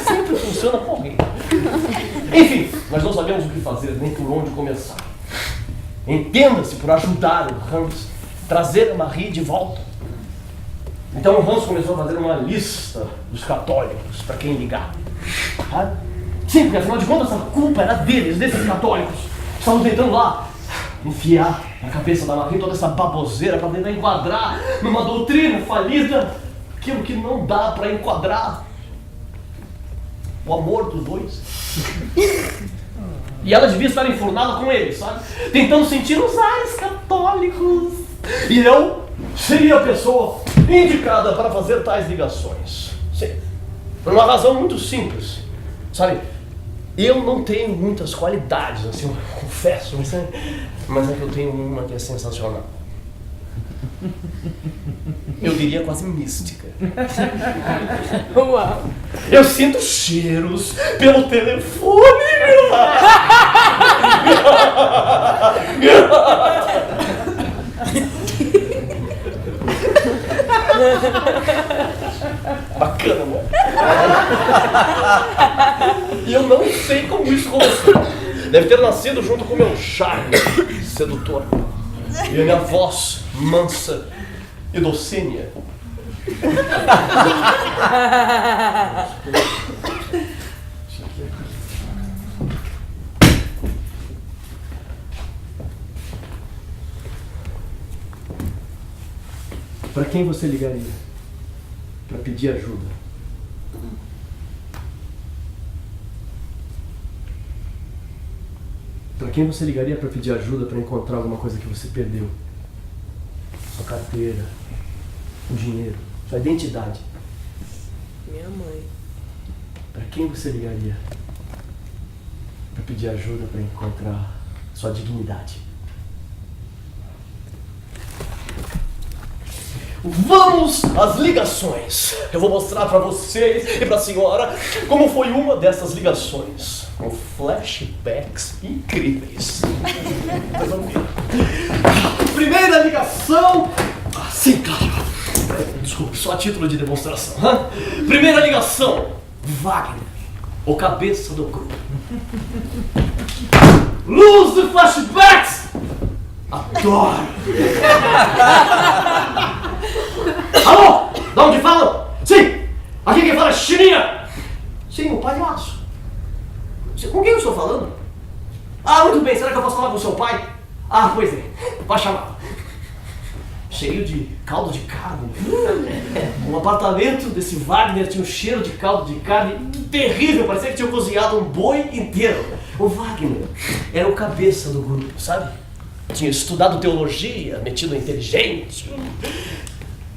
Sempre funciona com alguém. Enfim, nós não sabemos o que fazer, nem por onde começar. Entenda-se por ajudar o Hans, trazer a Marie de volta. Então o Hans começou a fazer uma lista dos católicos para quem ligar. Sim, porque afinal de contas a culpa era deles, desses católicos. Estavam tentando lá enfiar na cabeça da Marie toda essa baboseira para tentar enquadrar numa doutrina falida aquilo que não dá para enquadrar. O amor dos dois. E ela devia estar enfurnada com ele, sabe? Tentando sentir os ares católicos. E eu seria a pessoa indicada para fazer tais ligações. Sim. Por uma razão muito simples. Sabe? Eu não tenho muitas qualidades, assim, eu confesso, mas é que eu tenho uma que é sensacional. Eu diria quase mística. Uau! Eu sinto cheiros pelo telefone. Bacana, né? E eu não sei como isso começou. Deve ter nascido junto com o meu charme sedutor e a minha voz mansa e docênia. Para quem você ligaria para pedir ajuda? Para quem você ligaria para pedir ajuda para encontrar alguma coisa que você perdeu? Sua carteira, o dinheiro, sua identidade. Minha mãe. Para quem você ligaria para pedir ajuda para encontrar sua dignidade? vamos às ligações. Eu vou mostrar para vocês e para a senhora como foi uma dessas ligações. Com flashbacks incríveis. Vocês vão ver. Primeira ligação. Ah, sim, claro. Desculpe, só a título de demonstração. Primeira ligação. Wagner, o cabeça do grupo. Luz de flashbacks. Adoro. Alô? De onde falam? Sim! Aqui quem fala é Chininha! Sim, o palhaço. Com quem eu estou falando? Ah, muito bem, será que eu posso falar com o seu pai? Ah, pois é, vai chamar. Cheio de caldo de carne. Um apartamento desse Wagner tinha um cheiro de caldo de carne terrível, parecia que tinha cozinhado um boi inteiro. O Wagner era o cabeça do grupo, sabe? Tinha estudado teologia, metido inteligente.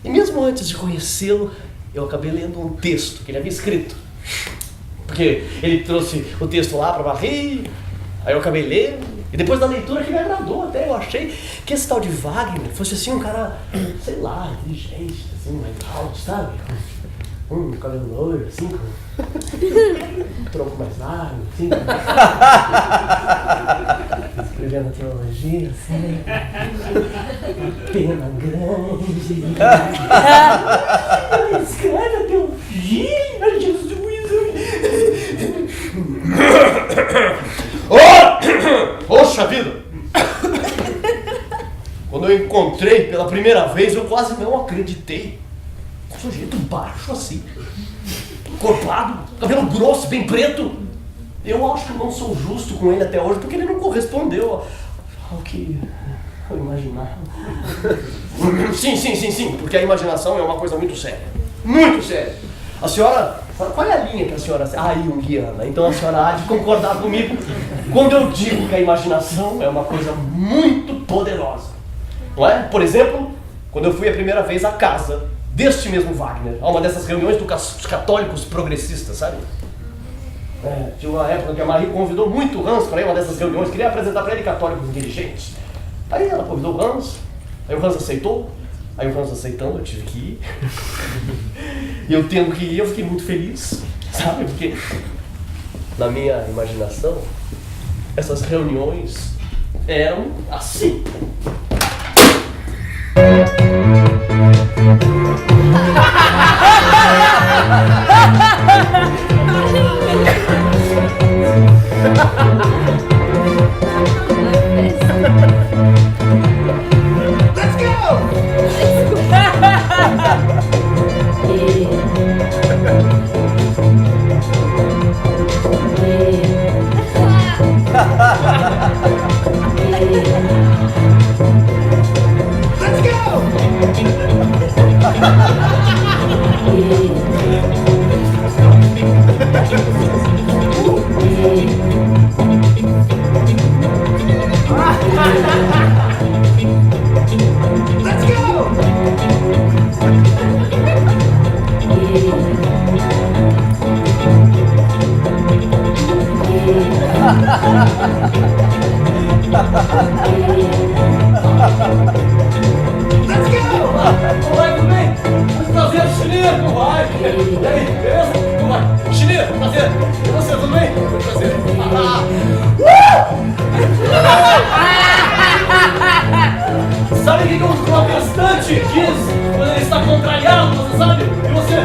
E mesmo antes de conhecê-lo, eu acabei lendo um texto que ele havia escrito. Porque ele trouxe o texto lá para varrer, aí eu acabei lendo, e depois da leitura que me agradou até, eu achei que esse tal de Wagner fosse assim um cara, sei lá, inteligente, assim, mais alto, sabe? Cabelo loiro, assim, com tronco mais largo, assim. Escrevendo a teologia, assim. Pena grande. Escreve a teologia, Jesus. Poxa vida! Quando eu encontrei pela primeira vez, eu quase não acreditei. Um sujeito baixo assim, corpado, cabelo grosso, bem preto. Eu acho que eu não sou justo com ele até hoje, porque ele não correspondeu ao que eu imaginava. Sim, porque a imaginação é uma coisa muito séria. Muito séria. A senhora, qual é a linha que a senhora... junguiana. Então a senhora há de concordar comigo quando eu digo que a imaginação é uma coisa muito poderosa. Não é? Por exemplo, quando eu fui a primeira vez à casa deste mesmo Wagner, a uma dessas reuniões dos católicos progressistas, sabe? Tinha uma época que a Marie convidou muito o Hans para ir a uma dessas reuniões, queria apresentar para ele católicos inteligentes. Aí ela convidou o Hans, aí o Hans aceitou, aí o Hans aceitando, eu tive que ir. E eu tendo que ir, eu fiquei muito feliz, sabe? Porque na minha imaginação, essas reuniões eram assim. Let's go! Let's go! Let's go! Let's go! Vai, tudo bem? Prazer, Chininha, como vai? E aí, beleza? Como vai? Chininha, prazer. E você, tudo bem? Prazer. Sabe o que o protestante diz quando ele está contrariado, você sabe? E você,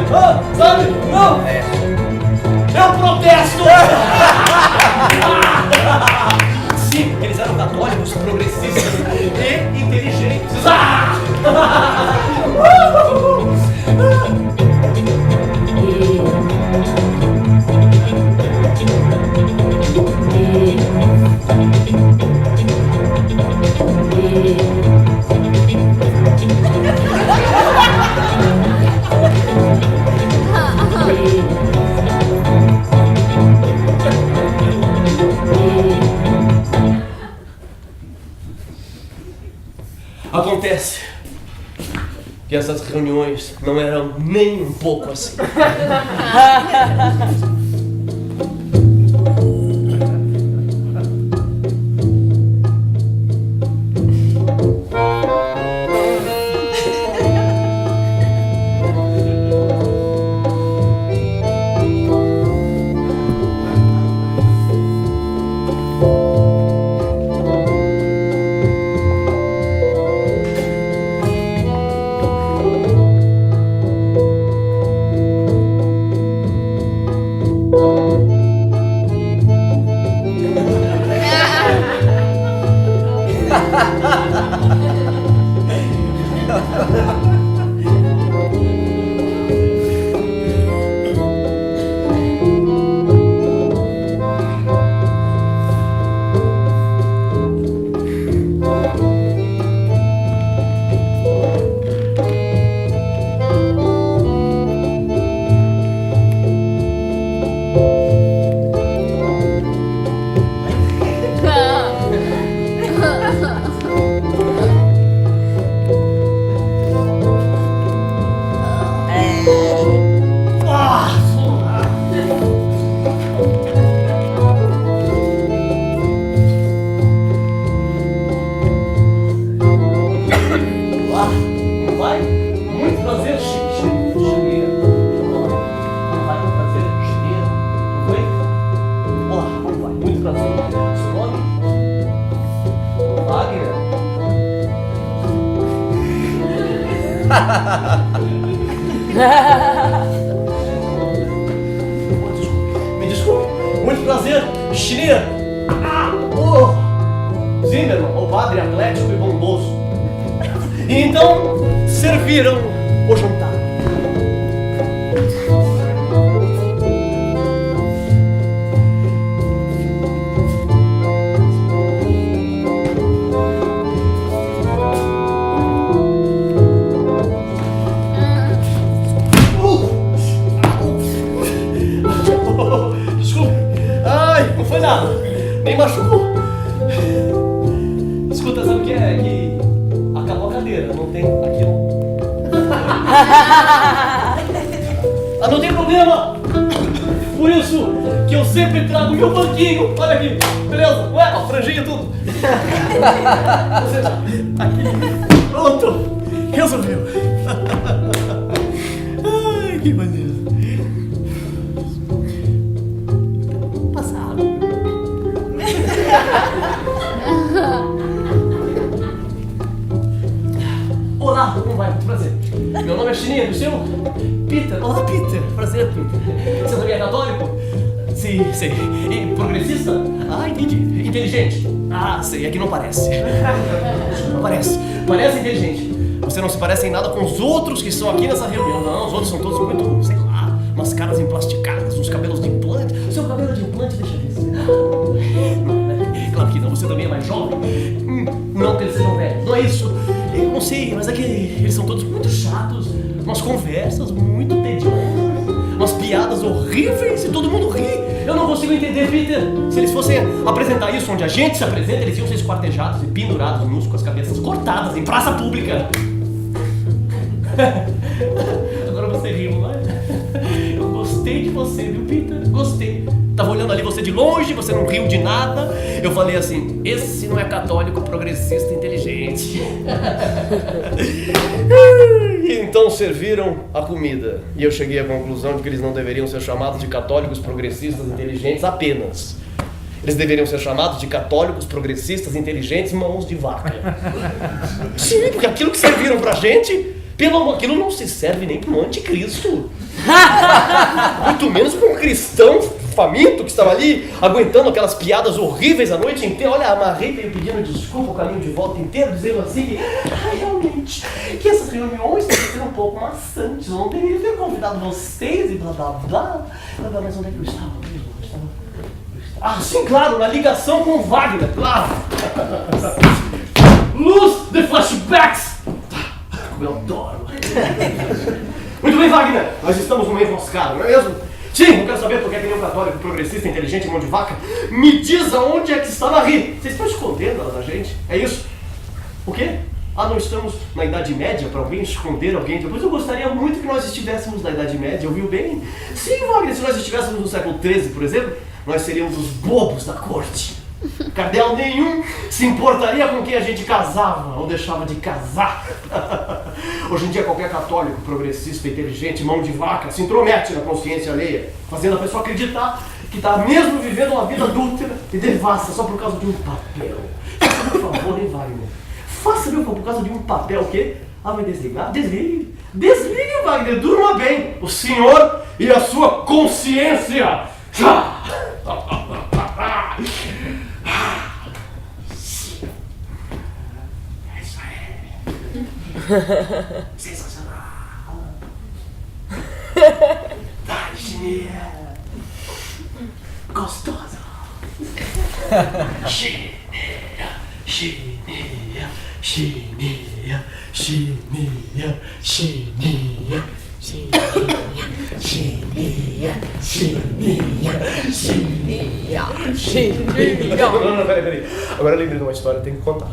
sabe? Não! Eu protesto! Sim, eles eram católicos, progressistas e inteligentes. Acontece que essas reuniões não eram nem um pouco assim. Me desculpe. Muito prazer, Schneer. Zimmermann, o padre atlético e bondoso. E então serviram o jantar. Desculpe. Ai, não foi nada. Nem machucou. Escuta, sabe o que é? Que acabou a cadeira, não tem aquilo. Ah, não tem problema! Por isso que eu sempre trago meu banquinho. Olha aqui, beleza? Ué, a franjinha e tudo. Você tá aqui. Pronto! Resolveu. Ai, que maneiro. Passado. Olá, como vai? Muito prazer. Meu nome é Schneer, o seu? Peter. Olá, Peter. Prazer, Peter. Você também é católico? Sim, sei. E progressista? Ah, entendi. Inteligente? Ah, sei. Aqui não parece. Não parece. Parece inteligente. Você não se parece em nada com os outros que estão aqui nessa reunião. Não, os outros são todos muito, sei lá, umas caras emplasticadas, uns cabelos de implante. O seu cabelo de implante, deixa eu ver. Não, né? Claro que não. Você também é mais jovem. Não que eles sejam velhos. Não é isso. Eu não sei, mas é que eles são todos muito chatos. Umas conversas muito tediosas. Umas piadas horríveis e todo mundo ri. Eu não consigo entender, Peter. Se eles fossem apresentar isso onde a gente se apresenta, eles iam ser esquartejados e pendurados nus com as cabeças cortadas em praça pública. Agora você riu, não é? Eu gostei de você, viu, Peter? Gostei. Tava olhando ali você de longe, você não riu de nada. Eu falei assim, esse não é católico progressista inteligente. E então serviram a comida. E eu cheguei à conclusão de que eles não deveriam ser chamados de católicos progressistas inteligentes apenas. Eles deveriam ser chamados de católicos progressistas inteligentes mãos de vaca. Sim, porque aquilo que serviram pra gente, aquilo não se serve nem para um anticristo. Muito menos para um cristão faminto que estava ali aguentando aquelas piadas horríveis a noite inteira. Olha, amarrei, veio pedindo desculpa o caminho de volta inteiro, dizendo assim que realmente que essas reuniões têm que ser um pouco maçantes. Eu não deveria ter convidado vocês e blá blá blá. Mas onde é que eu estava mesmo? Ah, sim, claro, na ligação com o Wagner, claro. Luz de flashbacks. Como eu adoro. Muito bem, Wagner, nós estamos no meio enroscado, não é mesmo? Sim, eu quero saber por que nenhum católico progressista, inteligente, mão de vaca, me diz aonde é que está a rir. Vocês estão escondendo ela da gente? É isso? O quê? Ah, não estamos na Idade Média para alguém esconder alguém? Depois eu gostaria muito que nós estivéssemos na Idade Média, ouviu bem? Sim, Wagner, se nós estivéssemos no século XIII, por exemplo, nós seríamos os bobos da corte. Cardeal nenhum se importaria com quem a gente casava ou deixava de casar. Hoje em dia qualquer católico, progressista, inteligente, mão de vaca, se intromete na consciência alheia, fazendo a pessoa acreditar que está mesmo vivendo uma vida adúltera e devassa só por causa de um papel. Por favor, hein, Wagner? Faça meu por causa de um papel, o quê? Ah, vai desligar? Desligue. Desligue, Wagner, durma bem. O senhor e a sua consciência. Isso é sensacional. Vai, Schneer. Gostosa. Schneer, Schneer, Schneer, Schneer, Schneer. Não, peraí. Agora eu lembrei de uma história, eu tenho que contar.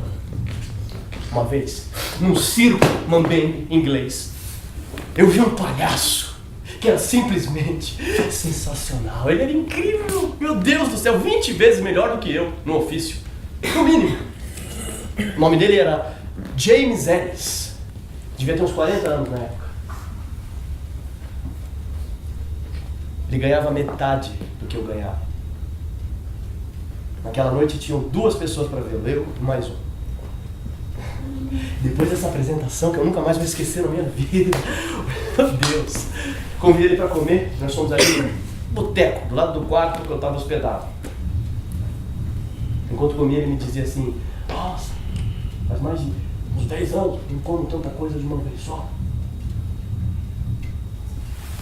Uma vez, num circo mambembe inglês, eu vi um palhaço que era simplesmente sensacional. Ele era incrível, meu Deus do céu, 20 vezes melhor do que eu no ofício, no mínimo. O nome dele era James Ellis, devia ter uns 40 anos na época. Ele ganhava metade do que eu ganhava. Naquela noite tinham 2 pessoas para vê-lo, eu e mais um. Depois dessa apresentação, que eu nunca mais vou esquecer na minha vida, meu Deus, convidei ele para comer. Nós fomos ali no boteco, do lado do quarto que eu estava hospedado. Enquanto comia, ele me dizia assim: nossa, faz mais de uns 10 anos que não como tanta coisa de uma vez só.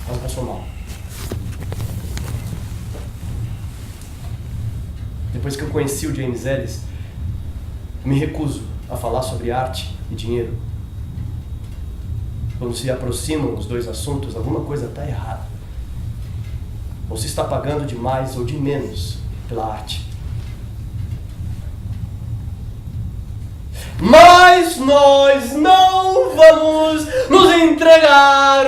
Mas passou mal. Depois que eu conheci o James Ellis, me recuso a falar sobre arte e dinheiro. Quando se aproximam os dois assuntos, alguma coisa está errada. Ou se está pagando de mais ou de menos pela arte. Mas nós não vamos nos entregar,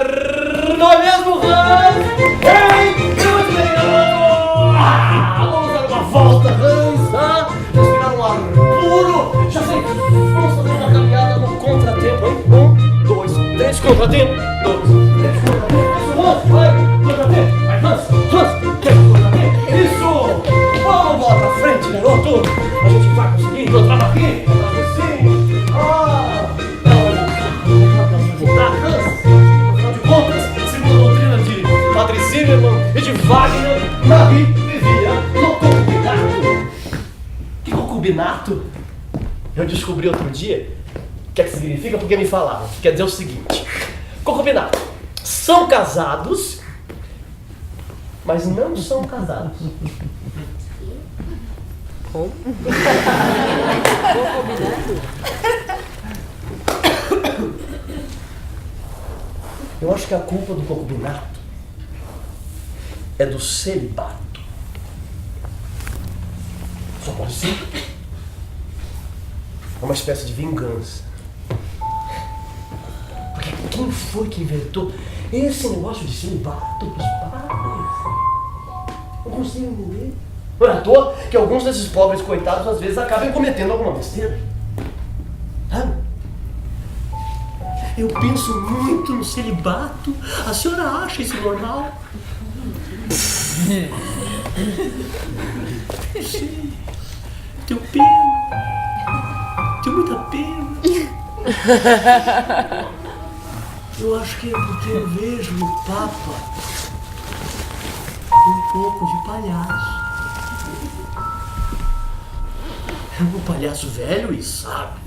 não é mesmo, Hans? Ei, eu entregando! Vamos dar uma volta, Hans, respirar um ar puro. Já sei, vamos fazer uma caminhada no contratempo, hein? 1, 2, 3, contratempo. 2, 3, contratempo. Hans, vai, contratempo. Vai, Hans, quer contratempo? Isso! Vamos bola pra frente, garoto. A gente vai conseguir encontrar aqui. Afinal de contas, segundo a doutrina de Padre Zimmermann e de Wagner, Marie vivia no concubinato. Que concubinato? Eu descobri outro dia o que é que significa, porque me falaram. Quer dizer o seguinte: concubinato, são casados, mas não são casados. Como? Eu acho que a culpa do concubinato é do celibato. Só pode ser. É uma espécie de vingança. Porque quem foi que inventou esse negócio de celibato pros padres? Não consigo entender. Não é à toa que alguns desses pobres coitados às vezes acabam cometendo alguma besteira. Sabe? Eu penso muito no celibato. A senhora acha isso normal? Sim. Tenho pena. Tenho muita pena. Eu acho que é porque eu vejo no Papa um pouco de palhaço. É um palhaço velho e sábio.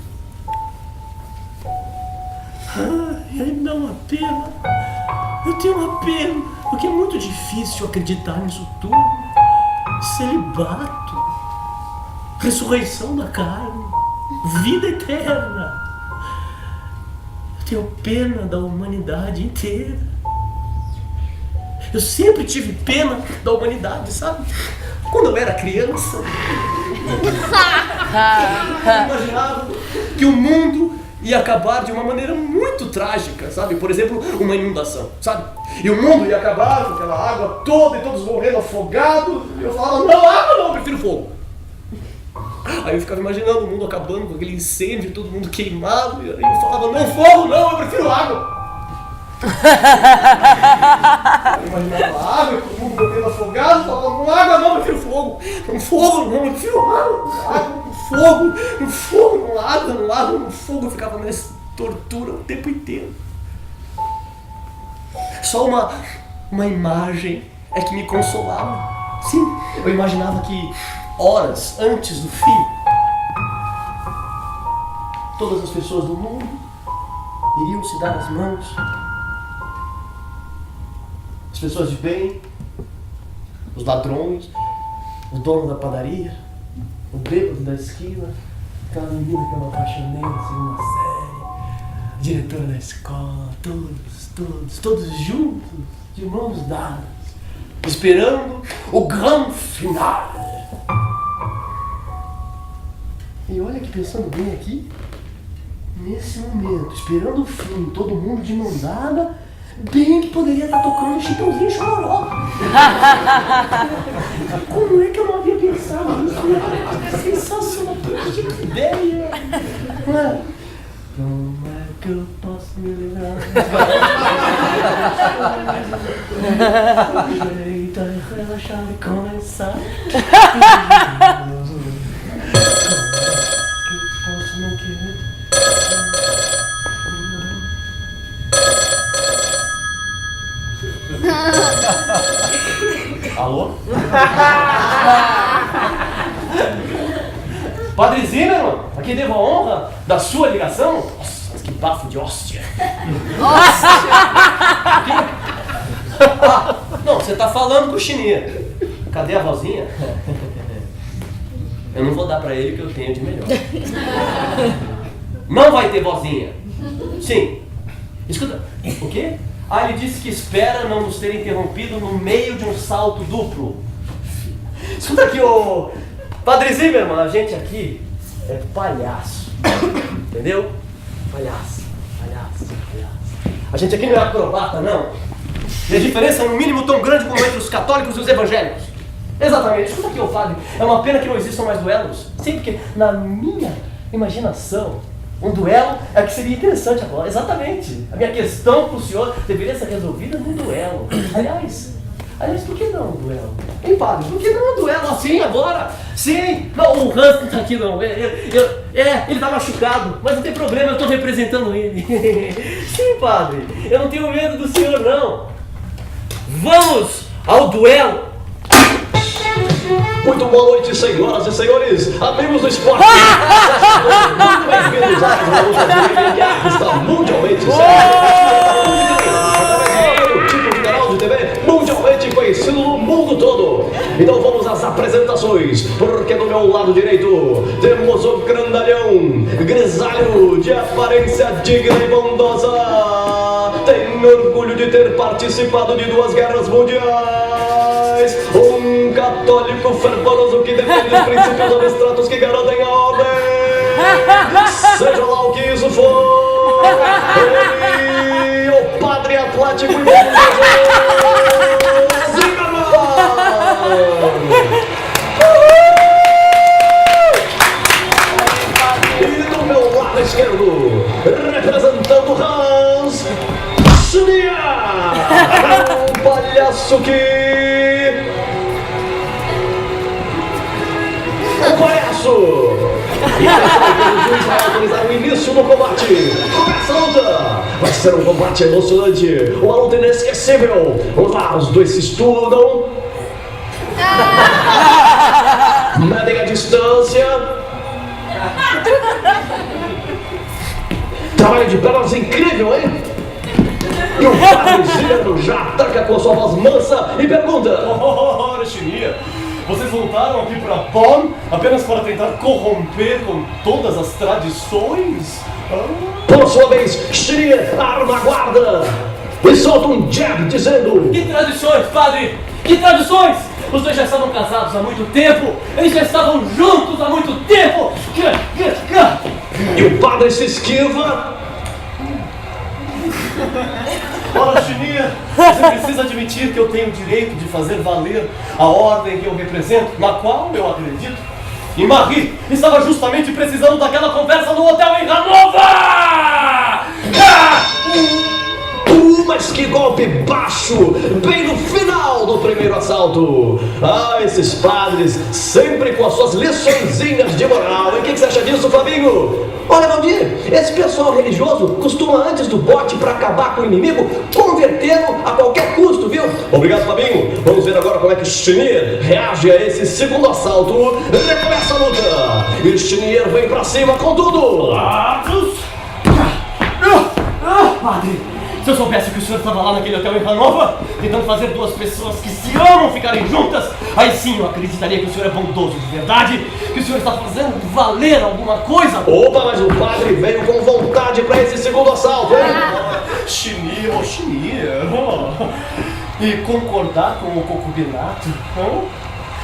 Ele me dá uma pena. Eu tenho uma pena, porque é muito difícil acreditar nisso tudo. Celibato, ressurreição da carne, vida eterna. Eu tenho pena da humanidade inteira. Eu sempre tive pena da humanidade, sabe? Quando eu era criança, eu imaginava que o mundo ia acabar de uma maneira muito trágica, sabe? Por exemplo, uma inundação, sabe? E o mundo ia acabar com aquela água toda e todos morrendo afogados. E eu falava: não, água não, eu prefiro fogo. Aí eu ficava imaginando o mundo acabando com aquele incêndio, todo mundo queimado. E aí eu falava: não, fogo não, eu prefiro água. Eu imaginava a água, todo mundo morrendo afogado. Eu falava: não, água não, eu prefiro fogo. Não, fogo não, eu prefiro água. Fogo, no fogo, no água, no fogo. Eu ficava nessa tortura o tempo inteiro. Só uma imagem é que me consolava. Sim, eu imaginava que horas antes do fim, todas as pessoas do mundo iriam se dar as mãos. As pessoas de bem, os ladrões, o dono da padaria, o bêbado da esquina, aquela menina que eu me apaixonei na segunda série, a diretora da escola, todos juntos, de mãos dadas, esperando o grande final. E olha que, pensando bem aqui, nesse momento, esperando o fim, todo mundo de mão dada, bem que poderia estar tocando Chitãozinho Chororó. Como é que eu não havia pensado nisso? Sensacional, que ideia! Como é que eu posso me livrar? Jeito é relaxar e começar. Como é que eu posso não querer? Alô? Padre Zimmermann, a quem devo a honra da sua ligação? Nossa, mas que bafo de hóstia. Não, você tá falando com o Chininha. Cadê a vozinha? Eu não vou dar pra ele o que eu tenho de melhor. Não vai ter vozinha. Sim. Escuta, o quê? Ah, ele disse que espera não nos ter interrompido no meio de um salto duplo. Escuta aqui, ô Padre Zimmermann, a gente aqui é palhaço. Entendeu? Palhaço. A gente aqui não é acrobata, não. E a diferença é no mínimo tão grande como entre os católicos e os evangélicos. Exatamente. Escuta aqui, ô padre, é uma pena que não existam mais duelos. Sim, porque na minha imaginação, um duelo é que seria interessante agora. Exatamente. A minha questão para o senhor deveria ser resolvida num duelo. Aliás, por que não um duelo? Hein, padre? Por que não um duelo assim agora? Sim! Não, o Hans não tá aqui não. Ele tá machucado, mas não tem problema, eu tô representando ele. Sim, padre. Eu não tenho medo do senhor, não. Vamos ao duelo! Muito boa noite, senhoras e senhores, amigos do esporte. Muito bem-vindos à luta que está mundialmente tipo de canal de TV mundialmente conhecido no mundo todo. Então vamos às apresentações, porque do meu lado direito temos o grandalhão, grisalho, de aparência digna e bondosa. Tem orgulho de ter participado de 2 guerras mundiais. Um católico fervoroso que defende os princípios abstratos que garantem a ordem. Seja lá o que isso for. Ele, o padre atlético e bondoso Zimmermann. E do meu lado esquerdo, representando Hans Schnier, um palhaço que... O palhaço! E o juiz vai autorizar o início do combate. Começa a luta! Vai ser um combate emocionante, uma luta inesquecível. Vamos lá, os dois se estudam. Medem a distância. Trabalho de pernas incrível, hein? E o padre Zimmermann já ataca com a sua voz mansa e pergunta: Ora, Chininha, vocês voltaram aqui para Bonn apenas para tentar corromper com todas as tradições? Por sua vez, Schnier arma a guarda e solta um jab dizendo: Que tradições, padre? Que tradições? Os dois já estavam casados há muito tempo, eles já estavam juntos há muito tempo. E o padre se esquiva. Ora, Chininha, você precisa admitir que eu tenho o direito de fazer valer a ordem que eu represento, na qual eu acredito. E Marie estava justamente precisando daquela conversa no hotel em Hannover! Mas que golpe baixo, bem no final do primeiro assalto. Ah, esses padres, sempre com as suas liçõezinhas de moral. E o que você acha disso, Fabinho? Olha, Valdir, esse pessoal religioso costuma, antes do bote para acabar com o inimigo, convertê-lo a qualquer custo, viu? Obrigado, Fabinho. Vamos ver agora como é que Schnier reage a esse segundo assalto. Recomeça a luta. E Schnier vem pra cima com tudo. Padre, se eu soubesse que o senhor estava lá naquele hotel em Hannover, tentando fazer 2 pessoas que se amam ficarem juntas, aí sim eu acreditaria que o senhor é bondoso de verdade, que o senhor está fazendo valer alguma coisa. Opa, mas o padre veio com vontade para esse segundo assalto, hein? Chininha. E concordar com o concubinato?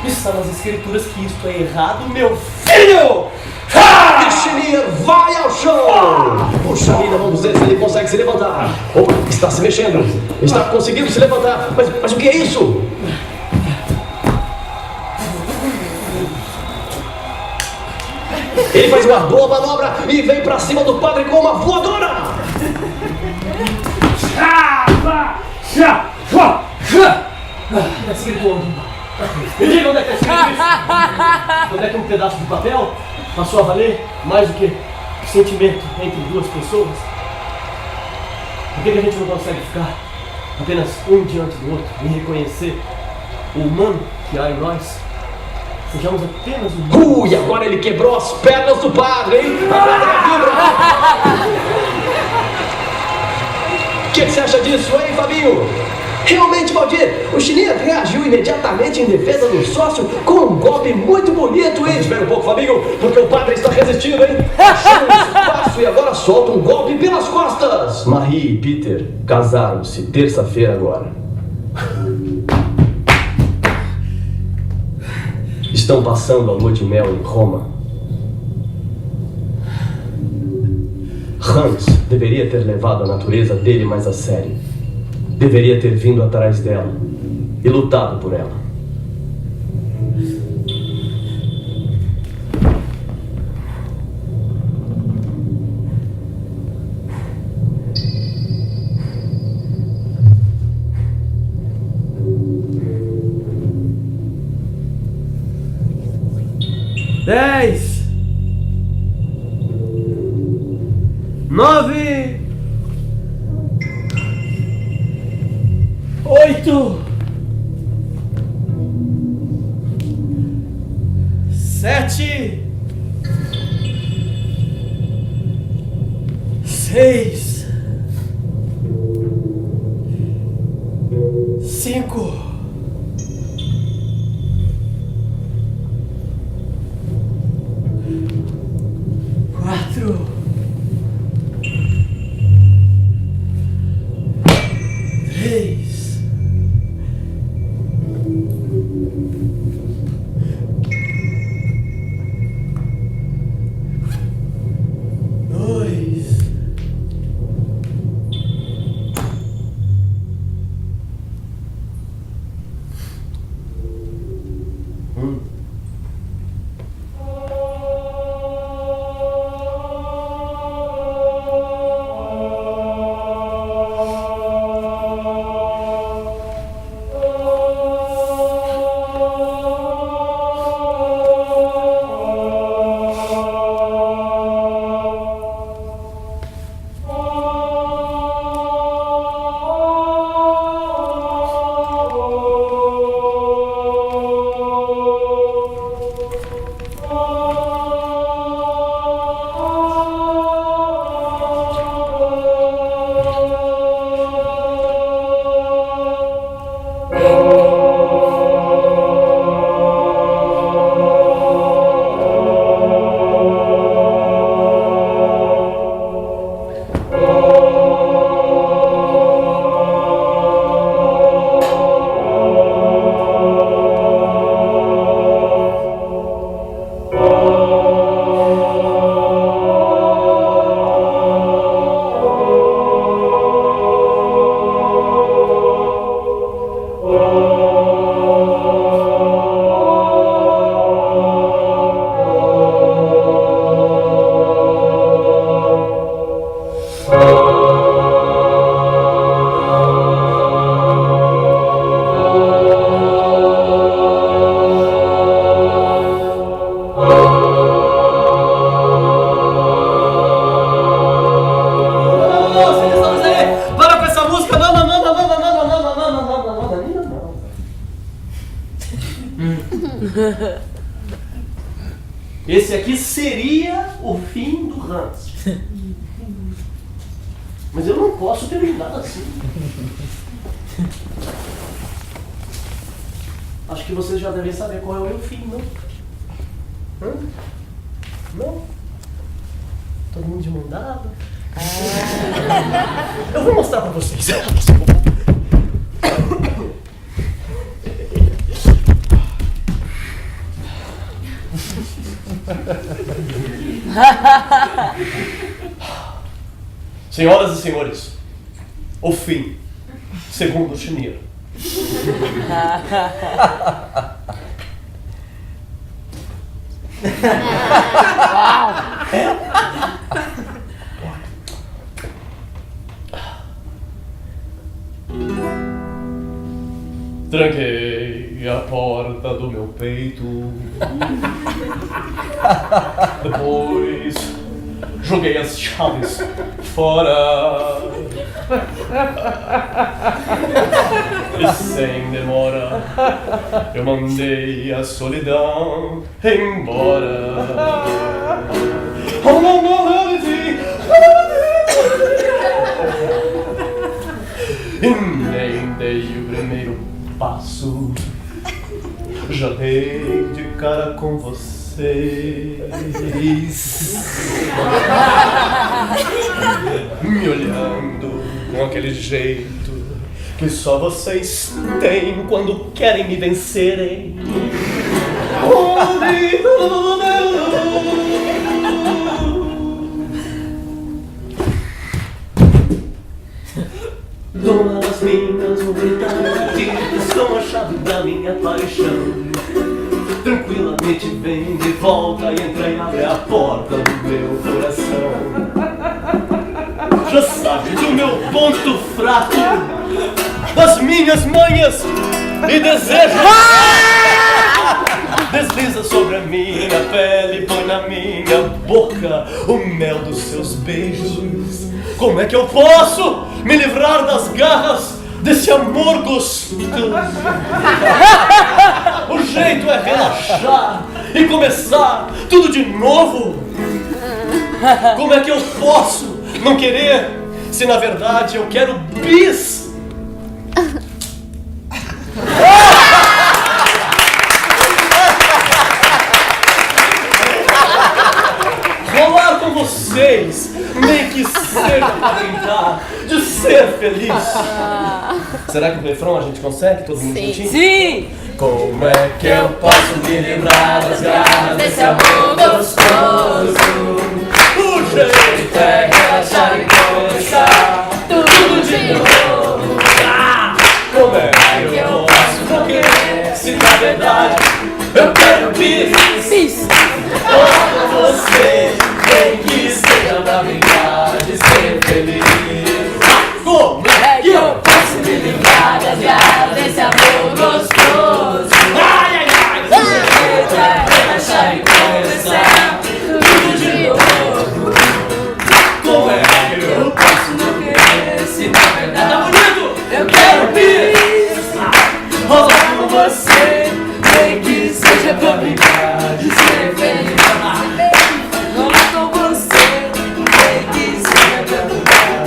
Está nas escrituras que isto é errado, meu filho! E Schnier vai ao chão! Puxa vida, vamos ver se ele consegue se levantar. Opa, está se mexendo. Está conseguindo se levantar. Mas o que é isso? Ele faz uma boa manobra e vem pra cima do padre com uma voadora! Está escrito onde? Me diga onde é que está escrito isso? Onde é que um pedaço de papel passou a valer mais do que sentimento entre 2 pessoas? Por que a gente não consegue ficar apenas um diante do outro, e reconhecer o humano que há em nós. Sejamos apenas humanos. E agora ele quebrou as pernas do padre, hein? O que você acha disso, hein, Fabinho? Realmente, Valdir, o Chininha reagiu imediatamente em defesa do sócio com um golpe muito bonito, hein? Espera um pouco, Fabinho, porque o padre está resistindo, hein? Achou um espaço e agora solta um golpe pelas costas. Marie e Peter casaram-se terça-feira agora. Estão passando a lua de mel em Roma. Hans deveria ter levado a natureza dele mais a sério. Deveria ter vindo atrás dela e lutado por ela. Dez, 9, 8, 7, 6, 5, 4, 3, 2, 1. Esse aqui seria o fim do Hans. Mas eu não posso terminar assim. Acho que vocês já devem saber qual é o meu fim, não? Hã? Não? Todo mundo de mão dada? Eu vou mostrar pra vocês. Senhoras e senhores, o fim, segundo o Chininha. Tranquei a porta do meu peito. Depois joguei as chaves fora. E sem demora eu mandei a solidão embora. E nem dei o primeiro passo, já dei de cara com vocês, me olhando com aquele jeito que só vocês têm quando querem me vencerem. Dona das minhas vontades, são a chave da minha paixão. Tranquilamente vem de volta e entra e abre a porta do meu coração. Já sabe do meu ponto fraco, das minhas manhas e desejos. Desliza sobre a minha pele, põe na minha boca o mel dos seus beijos. Como é que eu posso me livrar das garras desse amor gostoso? O jeito é relaxar e começar tudo de novo. Como é que eu posso não querer, se na verdade eu quero bis? Rolar com vocês, nem que seja pra brincar de ser feliz. Será que o refrão a gente consegue? Todo mundo juntinho? Sim! Como é que eu posso me livrar das garras desse amor gostoso? O jeito é relaxar e começar tudo de novo. Como é que eu posso morrer se na verdade eu quero bis? Com você, nem que seja pra brincar de ser feliz. Como é que eu posso me livrar das garras desse amor gostoso? Ai, ai, ai! O jeito é relaxar e começar tudo de novo. Como é que eu posso morrer se na verdade tá bonito? Eu quero bis! Rolar com você, nem que seja pra brincar de ser feliz. Rolar com você, nem que seja pra brincar de ser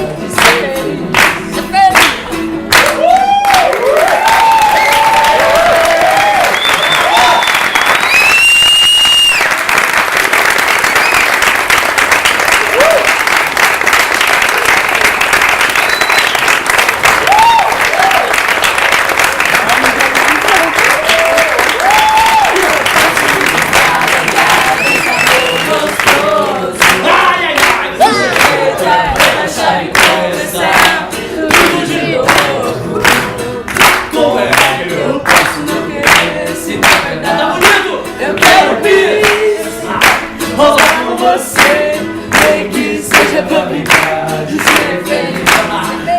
feliz. Rolar com você, nem que seja pra brincar de ser feliz.